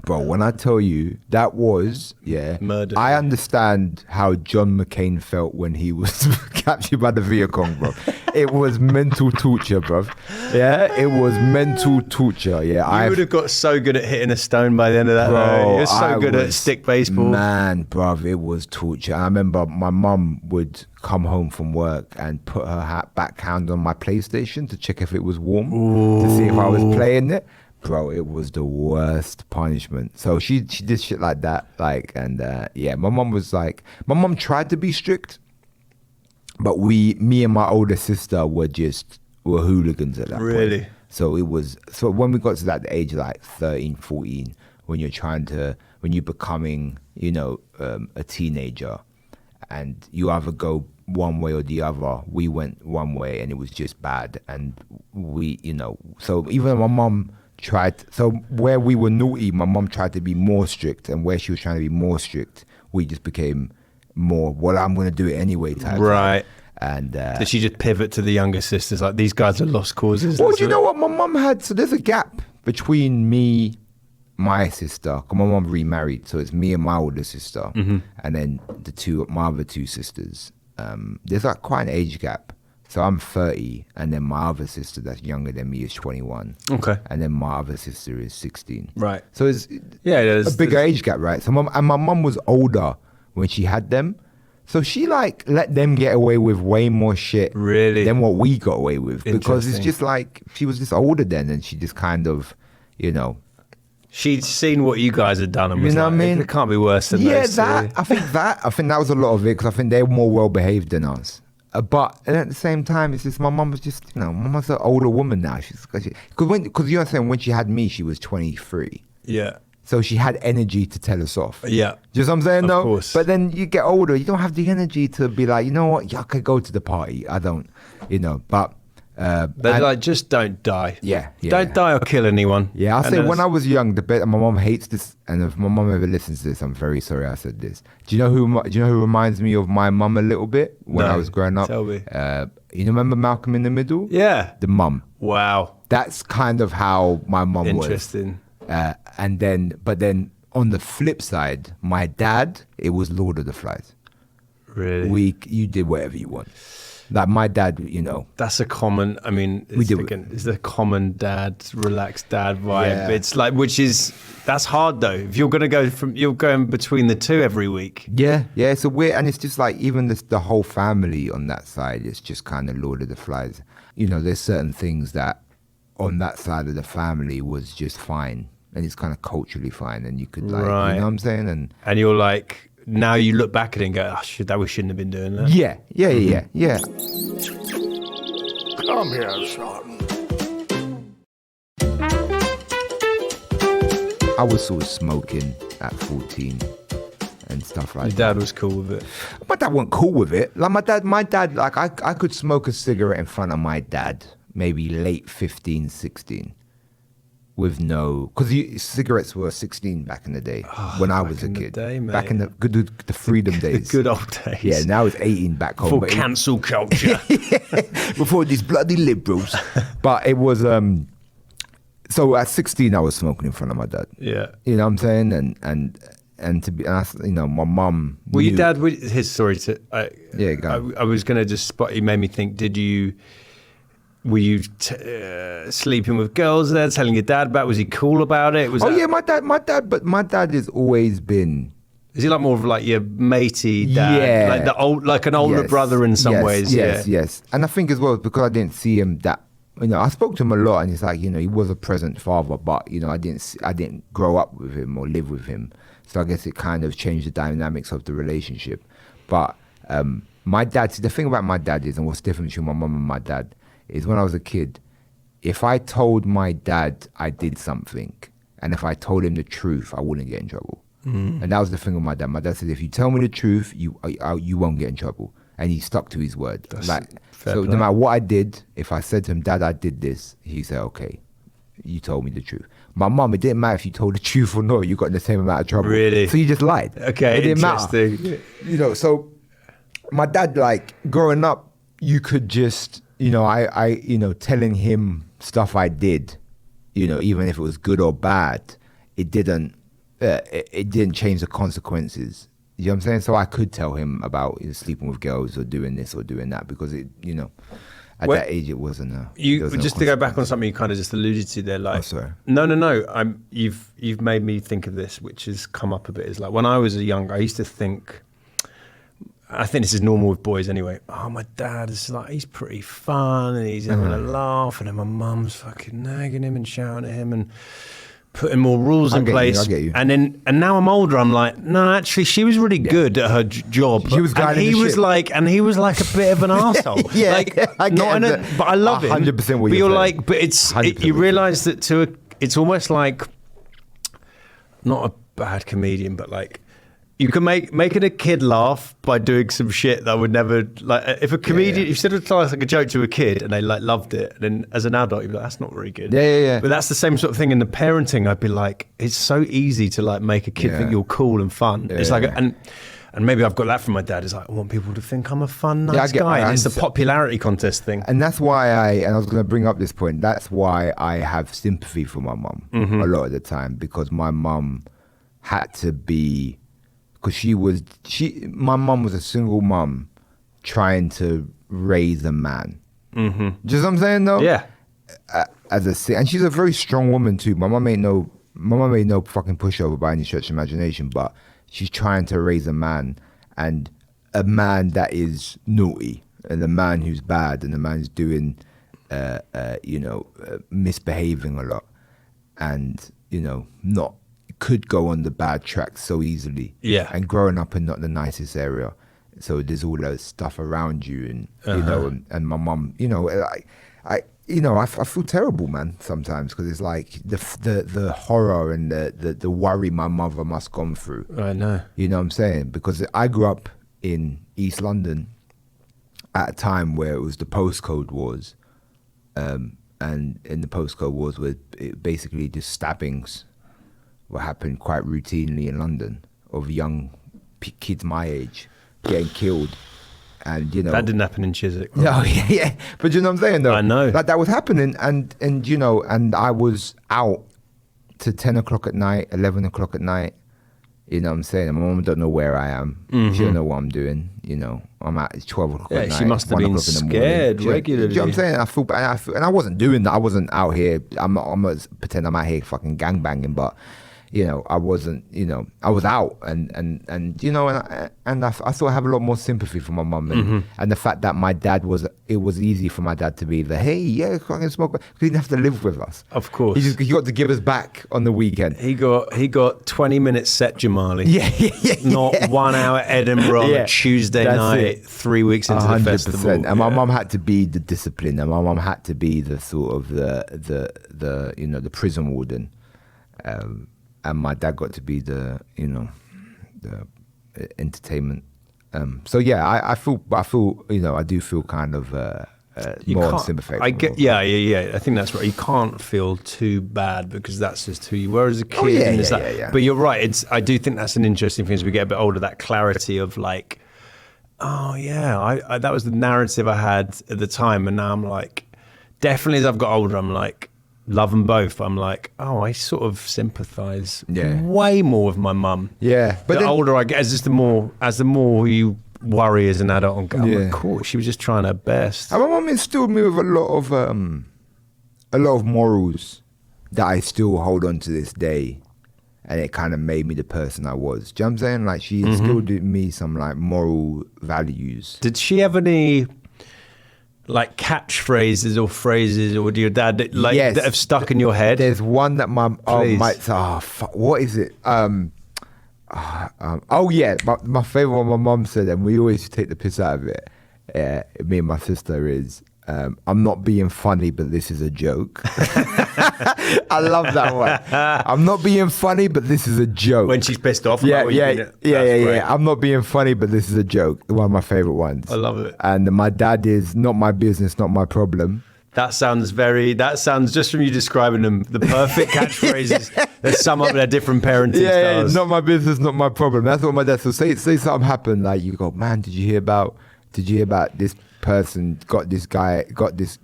S5: Bro, when I tell you that was,
S3: Murder.
S5: I understand how John McCain felt when he was captured by the Vietcong, bro. It was mental torture, bro. Yeah, it was mental torture. Yeah,
S3: You would have got so good at hitting a stone by the end of that.
S5: bro,
S3: You're so good at stick baseball.
S5: Man, bro, it was torture. I remember my mum would come home from work and put her backhand on my PlayStation to check if it was warm, to see if I was playing it. Bro, it was the worst punishment. So she did shit like that. My mum was like, my mum tried to be strict, but me and my older sister were hooligans at that point.
S3: Really?
S5: So when we got to that age, like 13, 14, when you're becoming, a teenager, and you either go one way or the other. We went one way and it was just bad. And so even my mum where we were naughty, my mum tried to be more strict, and where she was trying to be more strict, we just became more, well, I'm going to do it anyway type.
S3: Right.
S5: And
S3: did she just pivot to the younger sisters? Like, these guys are lost causes.
S5: Well, you know what? My mum so there's a gap between me, my sister, because my mum remarried, so it's me and my older sister, and then my other two sisters. There's like quite an age gap. So I'm 30, and then my other sister that's younger than me is 21.
S3: Okay.
S5: And then my other sister is 16.
S3: Right.
S5: So it's a bigger age gap, right? So my mum was older when she had them. So she let them get away with way more shit than what we got away with. Because it's just like, she was just older then, and she just kind of,
S3: She'd seen what you guys had done and was
S5: what I mean?
S3: It can't be worse than those two.
S5: I think that was a lot of it, because I think they're more well behaved than us. But at the same time, it's just my mum was just, my mum's an older woman now. Because you understand, when she had me, she was 23.
S3: Yeah.
S5: So she had energy to tell us off.
S3: Yeah.
S5: Do you know what I'm saying?
S3: Of course.
S5: But then you get older, you don't have the energy to be like, you know what, yeah, I could go to the party. I don't, but.
S3: They're like, just don't die.
S5: Yeah.
S3: Don't die or kill anyone.
S5: Yeah, I'll say when I was young, my mom hates this, and if my mom ever listens to this, I'm very sorry I said this. Do you know who reminds me of my mum a little bit when I was growing up?
S3: Tell me.
S5: You remember Malcolm in the Middle?
S3: Yeah.
S5: The mum.
S3: Wow.
S5: That's kind of how my mum was.
S3: Interesting.
S5: But then on the flip side, my dad, it was Lord of the Flies.
S3: Really?
S5: You did whatever you want. Like my dad,
S3: That's a common, it's the common dad, relaxed dad vibe.
S5: Yeah.
S3: It's like, that's hard though. If you're going to you're going between the two every week.
S5: Yeah. It's a weird, and it's just like, even the whole family on that side, it's just kind of Lord of the Flies. There's certain things that on that side of the family was just fine, and it's kind of culturally fine, and you could
S3: Right.
S5: you know what I'm saying?
S3: And you're like, now you look back at it and go, we shouldn't have been doing that.
S5: Yeah.
S1: Come here, son.
S5: I was sort of smoking at 14 and stuff like
S3: Your
S5: that.
S3: dad was cool with it.
S5: My dad wasn't cool with it. Like my dad, like I could smoke a cigarette in front of my dad, maybe late 15, 16. With because cigarettes were 16 back in the day when I was a kid. Back in the freedom days.
S3: The good old days.
S5: Yeah, now it's 18 back home.
S3: Before cancel culture.
S5: Before these bloody liberals. But it was, so at 16 I was smoking in front of my dad.
S3: Yeah.
S5: You know what I'm saying? And to be honest, my mum.
S3: Well, your dad, his story to.
S5: Yeah, go on.
S3: I was going to just spot. He made me think. Were you sleeping with girls there? Telling your dad about? Was he cool about it?
S5: Yeah, my dad. But my dad has always been.
S3: Is he like more of like your matey dad?
S5: Yeah,
S3: like an older brother in some ways.
S5: Yes. And I think as well, because I didn't see him that. I spoke to him a lot, and he's like, he was a present father, but I didn't grow up with him or live with him, so I guess it kind of changed the dynamics of the relationship. But my dad, the thing about my dad is, and what's different between my mum and my dad, is when I was a kid, if I told my dad I did something, and if I told him the truth, I wouldn't get in trouble. And that was the thing with my dad. My dad said, if you tell me the truth, you won't get in trouble. And he stuck to his word. So no matter what I did, if I said to him, Dad, I did this, he said, okay, you told me the truth. My mum, it didn't matter if you told the truth or not, you got in the same amount of trouble.
S3: Really?
S5: So you just lied.
S3: Okay,
S5: it didn't
S3: interesting.
S5: Matter. So my dad, growing up, you could just, telling him stuff I did, even if it was good or bad, it didn't it didn't change the consequences. You know what I'm saying? So I could tell him about sleeping with girls or doing this or doing that because it, at that age it wasn't.
S3: Just to go back on something you kind of just alluded to there, like,
S5: sorry.
S3: No. You've made me think of this, which has come up a bit. Is like when I was young, I used to think. I think this is normal with boys anyway. Oh, my dad is like, he's pretty fun and he's having a laugh, and then my mum's fucking nagging him and shouting at him and putting more rules in place.
S5: I get you.
S3: And now I'm older, I'm like, no, actually, she was really good at her job.
S5: She was
S3: and he was like a bit of an arsehole.
S5: Yeah,
S3: like,
S5: I get it.
S3: But I love him.
S5: 100% what
S3: but
S5: you're saying.
S3: like, but you realise that it's almost like not a bad comedian, but like. You can making a kid laugh by doing some shit that would never like. If a comedian, you said it like a joke to a kid and they like loved it, and then as an adult you'd be like, that's not very good.
S5: Yeah.
S3: But that's the same sort of thing in the parenting. I'd be like, it's so easy to like make a kid think you're cool and fun. It's like, and maybe I've got that from my dad. It's like I want people to think I'm a fun, nice guy. And it's the popularity contest thing.
S5: And that's why I was going to bring up this point. That's why I have sympathy for my mum a lot of the time, because my mum had to be. Because my mum was a single mum trying to raise a man. Mm-hmm. Do you know what I'm saying, though?
S3: Yeah.
S5: And she's a very strong woman too. My mum ain't no fucking pushover by any stretch of imagination, but she's trying to raise a man, and a man that is naughty, and a man who's bad, and a man who's doing, misbehaving a lot, and not. Could go on the bad track so easily, and growing up in not the nicest area, so there's all that stuff around you, and and my mum, I feel terrible, man, sometimes, because it's like the horror and the worry my mother must gone through.
S3: I know,
S5: you know what I'm saying, because I grew up in East London at a time where it was the postcode wars, and in the postcode wars were basically just stabbings. What happened quite routinely in London of young kids my age getting killed, and
S3: that didn't happen in Chiswick. Right?
S5: No, yeah, but you know what I'm saying, though.
S3: I know
S5: that was happening, and and I was out to 10 o'clock at night, 11 o'clock at night. You know what I'm saying? My mom don't know where I am. Mm-hmm. She don't know what I'm doing. I'm at 12 o'clock at night.
S3: She must have been scared regularly.
S5: Do you know what I'm saying? I feel bad, and I wasn't doing that. I wasn't out here. I'm not pretend I'm out here fucking gangbanging, but. I wasn't, I was out, and I sort of have a lot more sympathy for my mum, and the fact that my dad it was easy for my dad to be hey, yeah, fucking smoke, because he didn't have to live with us.
S3: Of course.
S5: He got to give us back on the weekend.
S3: He got 20 minutes set Jamali.
S5: Yeah.
S3: Not 1 hour Edinburgh on a Tuesday night, 3 weeks into 100%. The festival.
S5: And my mum had to be the discipline, and my mum had to be the sort of the prison warden. And my dad got to be the entertainment. So yeah, I feel, I do feel kind of more sympathetic.
S3: I think that's right. You can't feel too bad because that's just who you were as a kid. But you're right. I do think that's an interesting thing as we get a bit older. That clarity of like, oh yeah, I that was the narrative I had at the time, and now I'm like, definitely as I've got older, I'm like. Love them both. I'm like, I sort of sympathise way more with my mum.
S5: Yeah,
S3: but the older I get, as the more you worry as an adult, I'm like, cool. She was just trying her best.
S5: And my mum instilled me with a lot of morals that I still hold on to this day, and it kind of made me the person I was. Do you know what I'm saying? Like she instilled in me some like moral values.
S3: Did she have any? Like catchphrases or phrases, or do your dad that have stuck in your head?
S5: There's one that my what is it? My favorite one my mum said, and we always take the piss out of it. Me and my sister is. I'm not being funny, but this is a joke. I love that one. I'm not being funny, but this is a joke.
S3: When she's pissed off.
S5: Yeah. I'm not being funny, but this is a joke. One of my favorite ones.
S3: I love it.
S5: And my dad is not my business, not my problem.
S3: That sounds just from you describing them, the perfect catchphrases. There's some of their different parenting styles.
S5: Not my business, not my problem. That's what my dad said. Say something happened, like you go, man, did you hear about did you hear about this person got this guy got this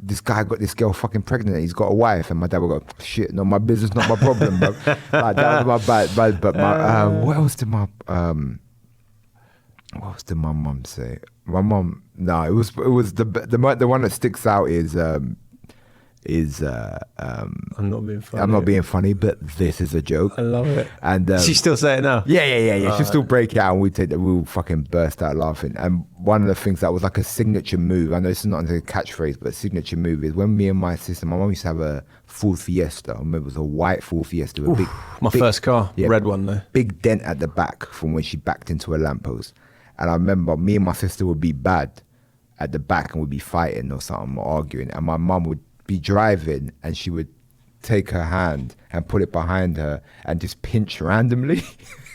S5: girl fucking pregnant, he's got a wife, and my dad would go, shit, no, my business, not my problem, bro. Like, that was my bad, but my what else did my mum say? My mum, no, it was the one that sticks out is
S3: I'm not being funny.
S5: I'm not being funny, but this is a joke.
S3: I love it.
S5: And
S3: she still say it now?
S5: Yeah. She'll still break it out, and we'll fucking burst out laughing. And one of the things that was like a signature move, I know this is not a catchphrase, but a signature move is when me and my sister, my mum used to have a Ford Fiesta. I remember it was a white Ford Fiesta with
S3: my first car, red one though.
S5: Big dent at the back from when she backed into a lamppost. And I remember me and my sister would be bad at the back and we'd be fighting or something or arguing, and my mum would be driving and she would take her hand and put it behind her and just pinch randomly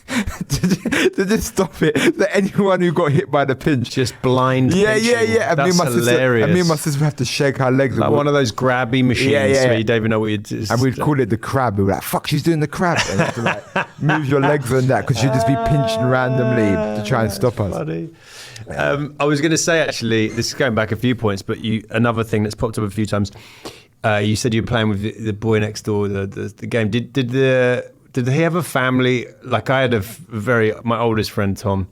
S5: to just stop it. That anyone who got hit by the pinch,
S3: just blind.
S5: Yeah.
S3: And
S5: That's hilarious. Me and my sister would have to shake our legs.
S3: Like one of those grabby machines where you don't even know what you do.
S5: And we'd call it the crab. We were like, fuck, she's doing the crab. And you have to like move your legs on that because she'd just be pinching randomly to try and stop us.
S3: Funny. I was going to say, actually, this is going back a few points, but another thing that's popped up a few times. You said you were playing with the boy next door, the game. Did he have a family? Like I had my oldest friend, Tom,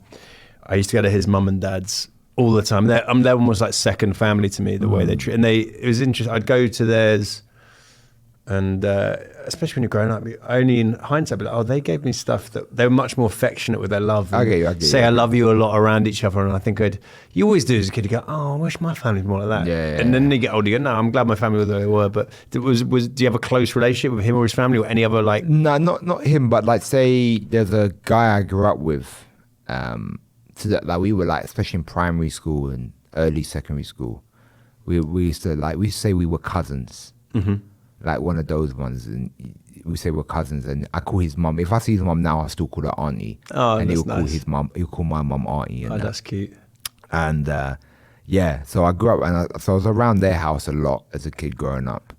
S3: I used to go to his mum and dad's all the time. They're almost like second family to me, the way they treat. And it was interesting. I'd go to theirs, and especially when you're growing up, only in hindsight, but they gave me stuff that they were much more affectionate with their love. I love you a lot around each other. And I think you always do as a kid, you go, oh, I wish my family was more like that.
S5: Yeah.
S3: And then you get older, you go, no, I'm glad my family were the way they were. But do you have a close relationship with him or his family or any other like?
S5: No, not him, but like say there's a guy I grew up with, so that like we were like, especially in primary school and early secondary school, we used to say we were cousins. Mm-hmm. Like one of those ones, and we say we're cousins, and I call his mum. If I see his mum now, I still call her auntie.
S3: Oh,
S5: and
S3: he'll
S5: call his mum. He'll call my mum auntie. And
S3: that's cute.
S5: And so I grew up, and so I was around their house a lot as a kid growing up,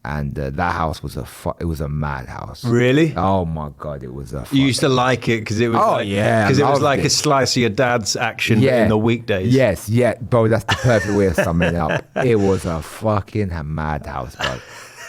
S5: and that house was it was a mad house.
S3: Really?
S5: Oh my god, it was a.
S3: You used to like it because it was. Because it was like a slice of your dad's action in the weekdays.
S5: Yes, bro, that's the perfect way of summing it up. It was a fucking mad house, bro.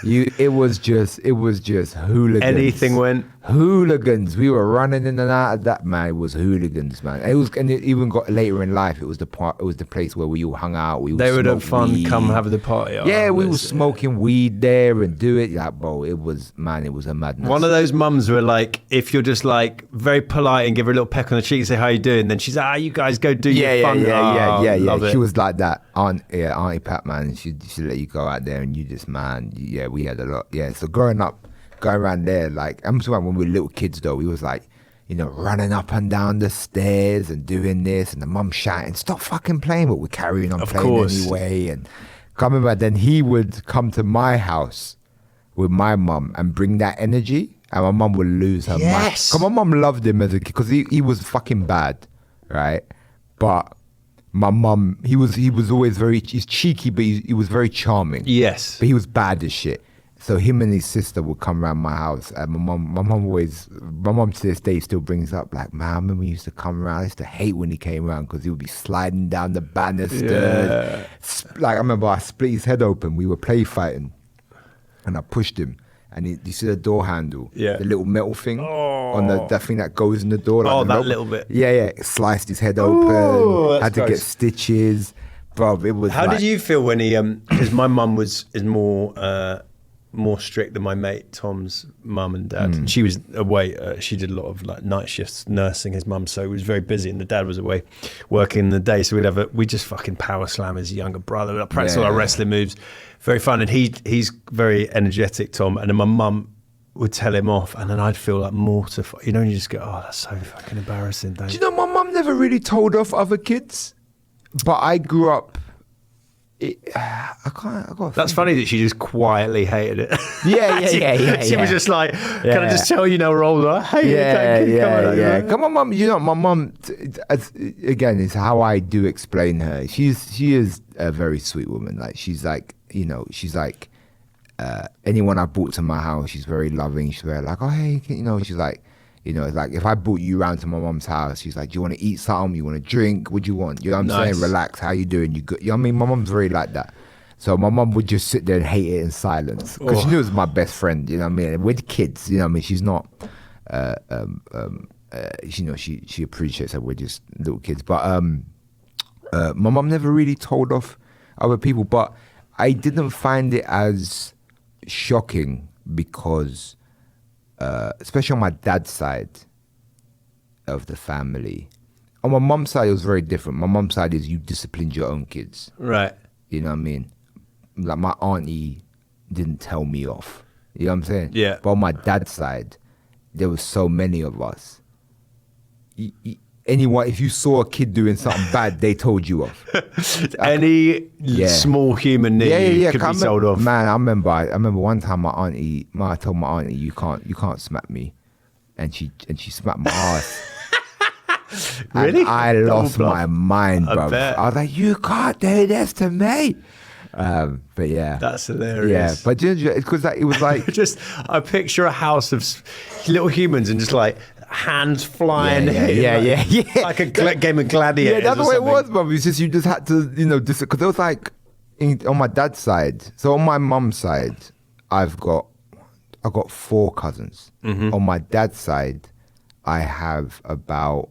S5: It was just hooligans.
S3: Anything went.
S5: Hooligans. We were running in and out of that, man. It was hooligans, man. And it even got later in life. It was the place where we all hung out.
S3: They would have fun. Weed. Come have the party.
S5: We were smoking weed there and do it. Like, bro, it was a madness.
S3: One of those mums were like, if you're just like very polite and give her a little peck on the cheek and say how you doing, then she's like, you guys go do your fun.
S5: Yeah. She was like that. Auntie Pat, man. She let you go out there and you just, man. Yeah, we had a lot. Yeah, so growing up, going around there, like I'm talking when we were little kids though, we was like, running up and down the stairs and doing this, and the mum shouting, "Stop fucking playing!" But we're carrying on playing anyway. And coming back, then he would come to my house with my mum and bring that energy, and my mum would lose her mind. Because my mum loved him as a kid, because he was fucking bad, right? But my mum, he was always he's cheeky, but he was very charming.
S3: Yes.
S5: But he was bad as shit. So him and his sister would come around my house, and my mum to this day still brings up, like, man, I remember he used to come around. I used to hate when he came around because he would be sliding down the banister. Yeah. Like, I remember I split his head open. We were play fighting, and I pushed him. And you see the door handle, the little metal thing on that thing that goes in the door. Like
S3: that little bit.
S5: Yeah. It sliced his head open. Had to get stitches. Bro, it was.
S3: How did you feel when he? Because my mum is more strict than my mate Tom's mum and dad. She was away. She did a lot of like night shifts nursing his mum, so it was very busy. And the dad was away working in the day, so we'd just fucking power slam his younger brother. I practice all our wrestling moves. Very fun, and he's very energetic, Tom. And then my mum would tell him off, and then I'd feel like mortified. You just go, oh, that's so fucking embarrassing.
S5: Do you know my mum never really told off other kids, but I grew up.
S3: That's funny that she just quietly hated it.
S5: Yeah.
S3: She was just like, can I just tell you now we're older? I hate it.
S5: Come on, mum. My mum, again, is how I do explain her. She is a very sweet woman. Like she's like, anyone I brought to my house, she's very loving. She's very like, oh hey, she's like, You know, it's like if I brought you around to my mum's house, she's like, do you want to eat something? You want to drink? What do you want? You know what I'm saying? Relax. How you doing? You good? You know what I mean? My mum's very like that. So my mum would just sit there and hate it in silence because she knew it was my best friend. You know what I mean? We're kids. You know what I mean? She's not, you know, she appreciates that we're just little kids. But my mum never really told off other people. But I didn't find it as shocking because... especially on my dad's side of the family. On my mum's side, it was very different. My mum's side is you disciplined your own kids.
S3: Right.
S5: You know what I mean? Like my auntie didn't tell me off. You know what I'm saying?
S3: Yeah.
S5: But on my dad's side, there was so many of us. Anyone, if you saw a kid doing something bad, they told you off.
S3: Any small human need could be told off.
S5: Man, I remember one time I told my auntie, you can't smack me, and she smacked my ass.
S3: Really?
S5: And I lost my mind, bro. I was like, you can't do this to me. But yeah,
S3: that's hilarious.
S5: Yeah, but because it was like
S3: just I picture a house of little humans and just like hands flying.
S5: Yeah.
S3: Like a game of gladiators.
S5: Yeah, that's the way it was, bro. It's just you just had to, you know, because it was like on my dad's side. So on my mum's side, I've got 4 cousins. Mm-hmm. On my dad's side, I have about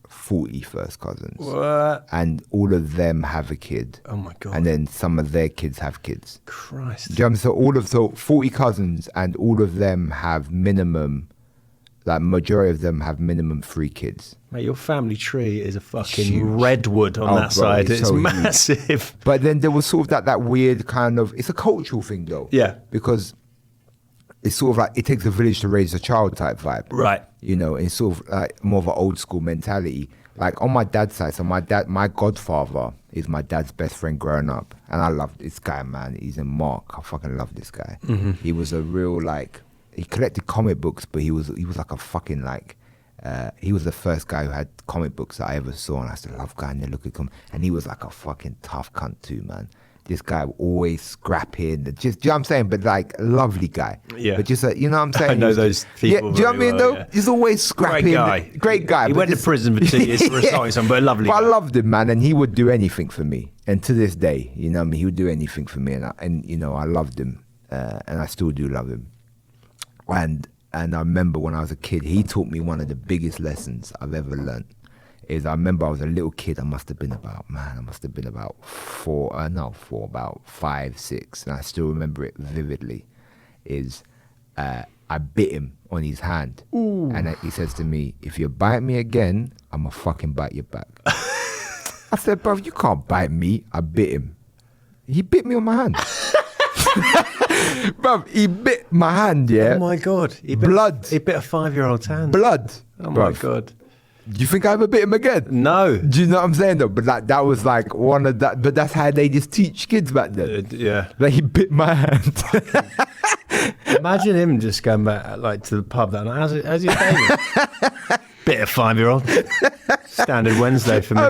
S5: 40 first cousins.
S3: What?
S5: And all of them have a kid.
S3: Oh my God.
S5: And then some of their kids have kids.
S3: Christ.
S5: Do you know, so 40 cousins and all of them have minimum, like majority of them have minimum 3 kids.
S3: Mate, your family tree is a fucking
S5: Huge.
S3: redwood on that side. It's
S5: so
S3: massive.
S5: Huge. But then there was sort of that weird kind of, it's a cultural thing though.
S3: Yeah.
S5: Because it's sort of like, it takes a village to raise a child type vibe.
S3: Right.
S5: You know, it's sort of like more of an old school mentality. Like on my dad's side, so my godfather is my dad's best friend growing up. And I love this guy, man. He's a Mark. I fucking love this guy. Mm-hmm. He was a real like, he collected comic books, but he was like a fucking like, he was the first guy who had comic books that I ever saw. And I used to love going there, look at him. And he was like a fucking tough cunt too, man. This guy always scrapping, just, do you know what I'm saying? But like, lovely guy.
S3: Yeah.
S5: But just, you know what I'm saying?
S3: I know those people.
S5: Yeah, do you know what I mean?
S3: Well,
S5: though? He's always scrapping.
S3: Great guy. He went to prison for 2 years for assaulting someone, but a lovely guy.
S5: I loved him, man, and he would do anything for me. And to this day, you know what I mean? He would do anything for me. And you know, I loved him. And I still do love him. And I remember when I was a kid, he taught me one of the biggest lessons I've ever learned. I remember I was a little kid. I must have been about 5, 6, and I still remember it vividly. I bit him on his hand. Ooh. And he says to me, "If you bite me again, I'm gonna fucking bite your back." I said, "Bro, you can't bite me." I bit him. He bit me on my hand. Bro, he bit my hand. Yeah.
S3: Oh my God.
S5: Blood.
S3: He bit a 5-year-old's hand.
S5: Blood.
S3: Oh my God.
S5: Do you think I ever bit him again?
S3: No.
S5: Do you know what I'm saying though? But that was like one of that. But that's how they just teach kids back then.
S3: Yeah.
S5: Like he bit my hand.
S3: Imagine him just going back like to the pub that night. How's your day? Bit of 5-year-old. Standard Wednesday for me.
S5: I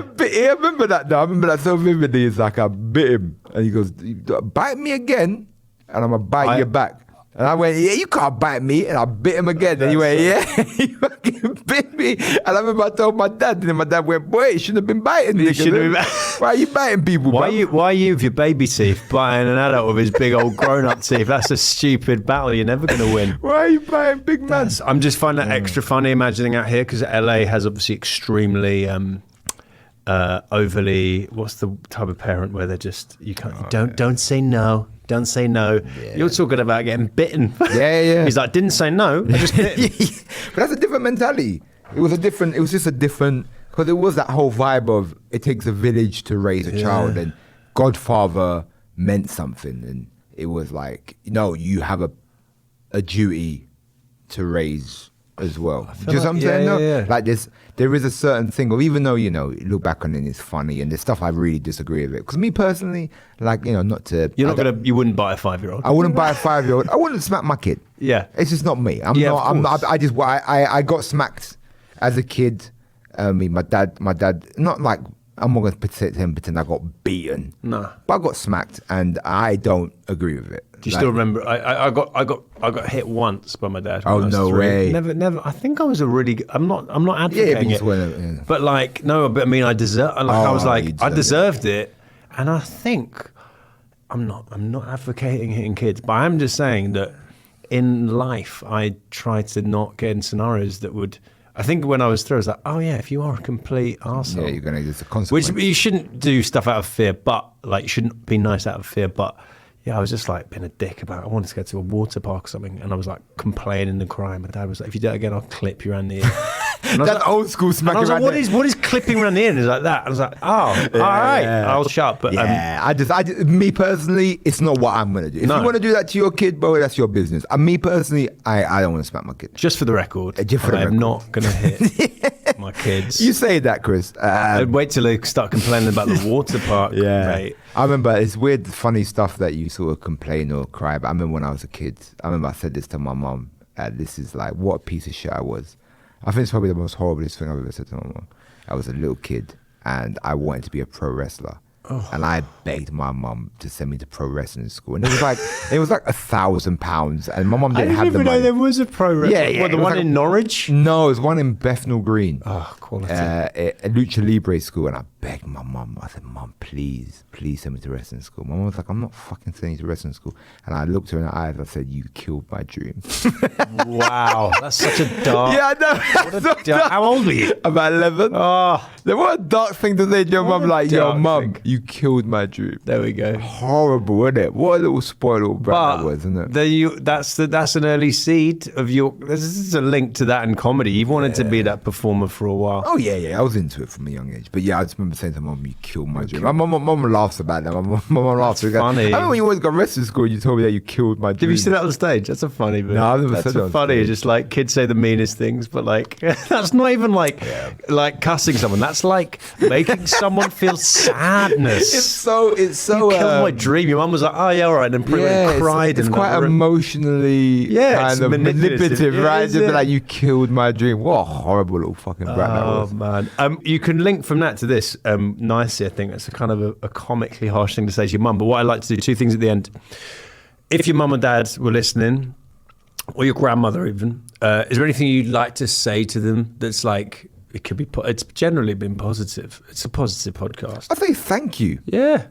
S5: remember that though. I remember that so vividly. It's like I bit him, and he goes, "Bite me again, and I'm gonna bite your back." And I went, "Yeah, you can't bite me." And I bit him again. And he went, "Yeah, you fucking bit me." And I remember I told my dad, and my dad went, "Boy, you shouldn't have been biting me. Why are you biting people,
S3: Why are you with your baby teeth biting an adult with his big old grown-up teeth? That's a stupid battle. You're never going to win.
S5: Why are you biting big man?"
S3: I'm just finding that extra funny imagining out here because LA has obviously extremely overly. What's the type of parent where they're just don't say no. Don't say no. Yeah. You're talking about getting bitten.
S5: Yeah.
S3: He's like, didn't say no. I just bit him.
S5: But that's a different mentality. It was just a different, because it was that whole vibe of it takes a village to raise a child, and Godfather meant something, and it was like, no, you have a duty to raise as well. Do you know what I'm saying?
S3: Yeah.
S5: Like there is a certain thing, or even though, you know, you look back on it and it's funny, and there's stuff I really disagree with it. Because me personally, like, you know,
S3: you wouldn't bite a 5-year-old.
S5: I wouldn't bite a 5-year-old. I wouldn't smack my kid. Yeah. It's just not me. I got smacked as a kid. I mean, my dad, not like I'm not going to pretend I got beaten.
S3: No.
S5: But I got smacked, and I don't agree with it.
S3: Do you still remember? I got hit once by my dad.
S5: Oh, no way.
S3: Never. I think I was a really. I'm not advocating it.
S5: Yeah.
S3: But like, no. But I mean, I deserved it, and I think I'm not advocating hitting kids, but I'm just saying that in life I try to not get in scenarios that would. I think when I was through, I was like, oh yeah, if you are a complete arsehole.
S5: Yeah, you're going to get the consequence.
S3: Which you shouldn't do stuff out of fear, but like you shouldn't be nice out of fear, but. Yeah, I was just like being a dick about it. I wanted to go to a water park or something, and I was like complaining and crying. My dad was like, if you do it again, I'll clip you around the ear.
S5: That's old school smacking.
S3: I was like, what is clipping around the ear? And it's like that. I was like, oh, all right, I'll shut up. But
S5: I just, me personally, it's not what I'm going to do. If you want to do that to your kid, bro, that's your business. And me personally, I don't want to smack my kid.
S3: Just for the record, I'm not going to hit my kids.
S5: You say that, Chris.
S3: I'd wait till they start complaining about the water park. Mate.
S5: I remember it's weird, funny stuff that you sort of complain or cry about. I remember when I was a kid, I said this to my mum. This is like, what a piece of shit I was. I think it's probably the most horriblest thing I've ever said to my mum. I was a little kid and I wanted to be a pro wrestler. Oh. And I begged my mum to send me to pro wrestling school, and it was like £1,000, and my mum didn't have the money.
S3: I didn't even know there was a pro wrestling.
S5: Yeah.
S3: What, the one in Norwich?
S5: No, it was one in Bethnal Green.
S3: Oh, quality.
S5: A Lucha Libre school, and I begged my mum. I said, "Mum, please send me to wrestling school." My mum was like, "I'm not fucking sending you to wrestling school." And I looked her in the eyes. I said, "You killed my dream."
S3: Wow, that's such a dark.
S5: Yeah, I know.
S3: How old were you?
S5: About 11.
S3: Oh,
S5: what a dark thing to say to your mum, like, "Yo, mum, you killed my dream."
S3: There we go.
S5: Horrible, isn't it? What a little spoiled little brat that was, isn't it?
S3: That's an early seed of your. This is a link to that in comedy. You've wanted to be that performer for a while.
S5: Oh yeah. I was into it from a young age. But yeah, I just remember saying to mum, "You killed my dream." My mum laughs about that. My mum laughs.
S3: That's funny.
S5: I remember when you always got arrested at school, you told me that you killed my dream.
S3: Did you say that on stage? That's a funny bit.
S5: No, I've never said that.
S3: That's funny. Just like kids say the meanest things, but like that's not even like cussing someone. That's like making someone feel sadness.
S5: It's so.
S3: You killed my dream. Your mum was like, "Oh yeah, all right," and then pretty much cried.
S5: It's quite emotionally kind of manipulative, right? Just be like, "You killed my dream." What a horrible little fucking brat that was.
S3: Oh man, you can link from that to this nicely. I think that's a kind of a comically harsh thing to say to your mum. But what I like to do, two things at the end. If your mum and dad were listening, or your grandmother even, is there anything you'd like to say to them that's like? It could be. It's generally been positive. It's a positive podcast.
S5: I say thank you.
S3: Yeah.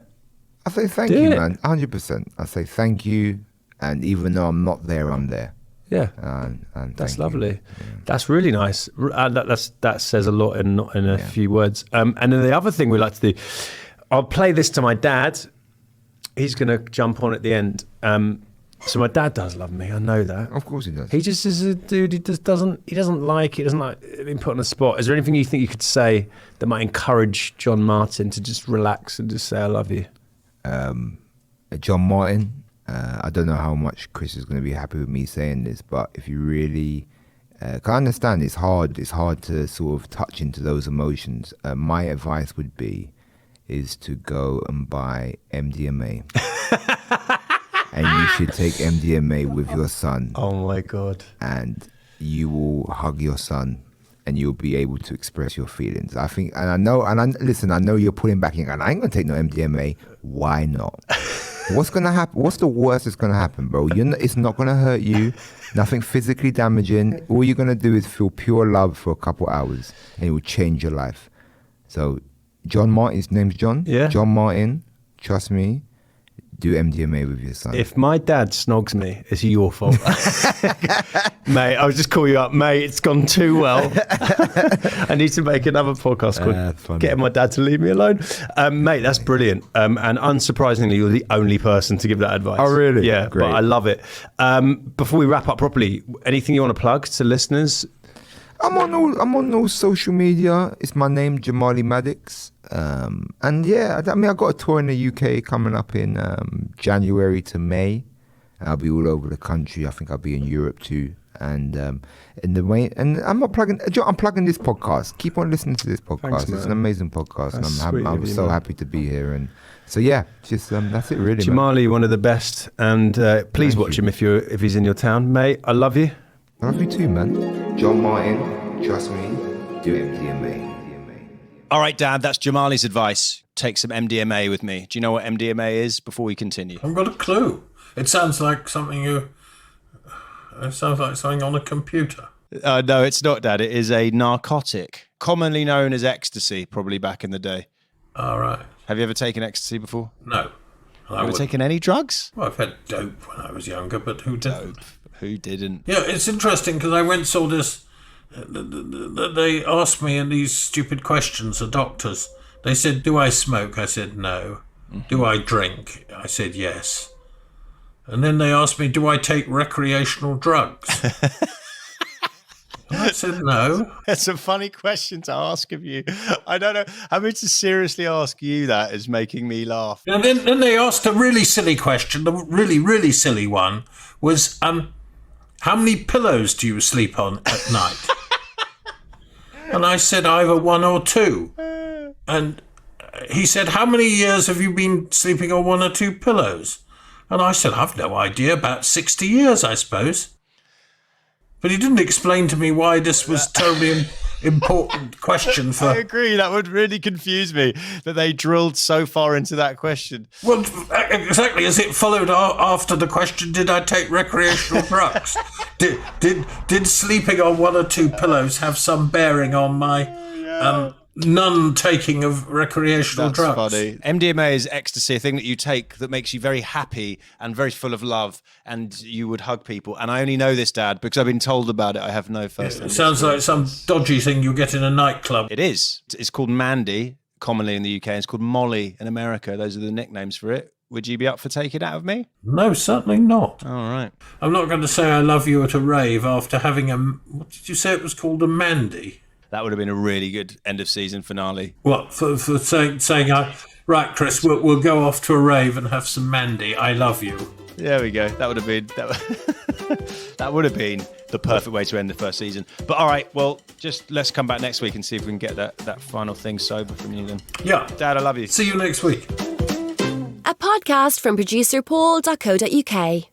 S5: I say thank you, man. 100%. I say thank you, and even though I'm not there, I'm there.
S3: Yeah.
S5: And
S3: that's lovely. Yeah. That's really nice. That says a lot in a few words. And then the other thing we like to do, I'll play this to my dad. He's going to jump on at the end. So my dad does love me. I know that.
S5: Of course he does.
S3: He just is a dude. He doesn't like it. Doesn't like being put on the spot. Is there anything you think you could say that might encourage John Martin to just relax and just say I love you?
S5: John Martin. I don't know how much Chris is going to be happy with me saying this, but if you really can understand, it's hard to sort of touch into those emotions. My advice would be is to go and buy MDMA. And you should take MDMA with your son.
S3: Oh my God.
S5: And you will hug your son and you'll be able to express your feelings. I think, and I know you're pulling back and going, I ain't going to take no MDMA. Why not? What's going to happen? What's the worst that's going to happen, bro? It's not going to hurt you. Nothing physically damaging. All you're going to do is feel pure love for a couple hours and it will change your life. So John Martin, his name's John.
S3: Yeah.
S5: John Martin, trust me. Do MDMA with your son.
S3: If my dad snogs me, it's your fault. Mate, I'll just call you up. Mate, it's gone too well. I need to make another podcast called Getting My Dad to Leave Me Alone. Mate, that's brilliant. And unsurprisingly, you're the only person to give that advice.
S5: Oh, really?
S3: Yeah, great. But I love it. Before we wrap up properly, anything you want to plug to listeners?
S5: I'm on all social media. It's my name, Jamali Maddix. And yeah, I mean, I got a tour in the UK coming up in January to May. I'll be all over the country. I think I'll be in Europe too. And I'm plugging this podcast. Keep on listening to this podcast. Thanks, it's an amazing podcast. And I'm so happy to be here. And so yeah, just that's it really.
S3: Jamali, one of the best. And please watch him if he's in your town, mate. I love you.
S5: I love you too, man. John Martin, trust me, do MDMA.
S3: All right, Dad, that's Jamali's advice. Take some MDMA with me. Do you know what MDMA is before we continue?
S4: I haven't got a clue. It sounds like something on a computer.
S3: No, it's not, Dad. It is a narcotic, commonly known as ecstasy, probably back in the day.
S4: All right.
S3: Have you ever taken ecstasy before?
S4: No.
S3: Have you taken any drugs?
S4: Well, I've had dope when I was younger, but who didn't?
S3: Who didn't?
S4: Yeah, it's interesting because I went and saw this. They asked me these stupid questions, the doctors. They said, do I smoke? I said, no. Mm-hmm. Do I drink? I said, yes. And then they asked me, do I take recreational drugs? And I said, no.
S3: That's a funny question to ask of you. I don't know. Having to seriously ask you that is making me laugh.
S4: And then they asked a really silly question. The really, really silly one was, how many pillows do you sleep on at night? And I said, either one or two. And he said, how many years have you been sleeping on one or two pillows? And I said, I've no idea, about 60 years, I suppose. But he didn't explain to me why this was totally important question for...
S3: I agree, that would really confuse me, that they drilled so far into that question.
S4: Well, exactly, as it followed after the question, did I take recreational drugs? Did sleeping on one or two pillows have some bearing on my non-taking of recreational drugs?
S3: That's funny. MDMA is ecstasy, a thing that you take that makes you very happy and very full of love, and you would hug people. And I only know this, Dad, because I've been told about it. I have no first-hand
S4: It sounds like some dodgy thing you get in a nightclub.
S3: It is. It's called Mandy, commonly in the UK. It's called Molly in America. Those are the nicknames for it. Would you be up for taking it out of me?
S4: No, certainly not.
S3: All right.
S4: I'm not going to say I love you at a rave after having what did you say it was called, a Mandy?
S3: That would have been a really good end-of-season finale.
S4: What, for saying right, Chris, we'll go off to a rave and have some Mandy. I love you.
S3: There we go. That would have been that would have been the perfect way to end the first season. But all right, well, just let's come back next week and see if we can get that final thing sober from you then.
S4: Yeah.
S3: Dad, I love you.
S4: See you next week.
S6: A podcast from producer Paul.co.uk.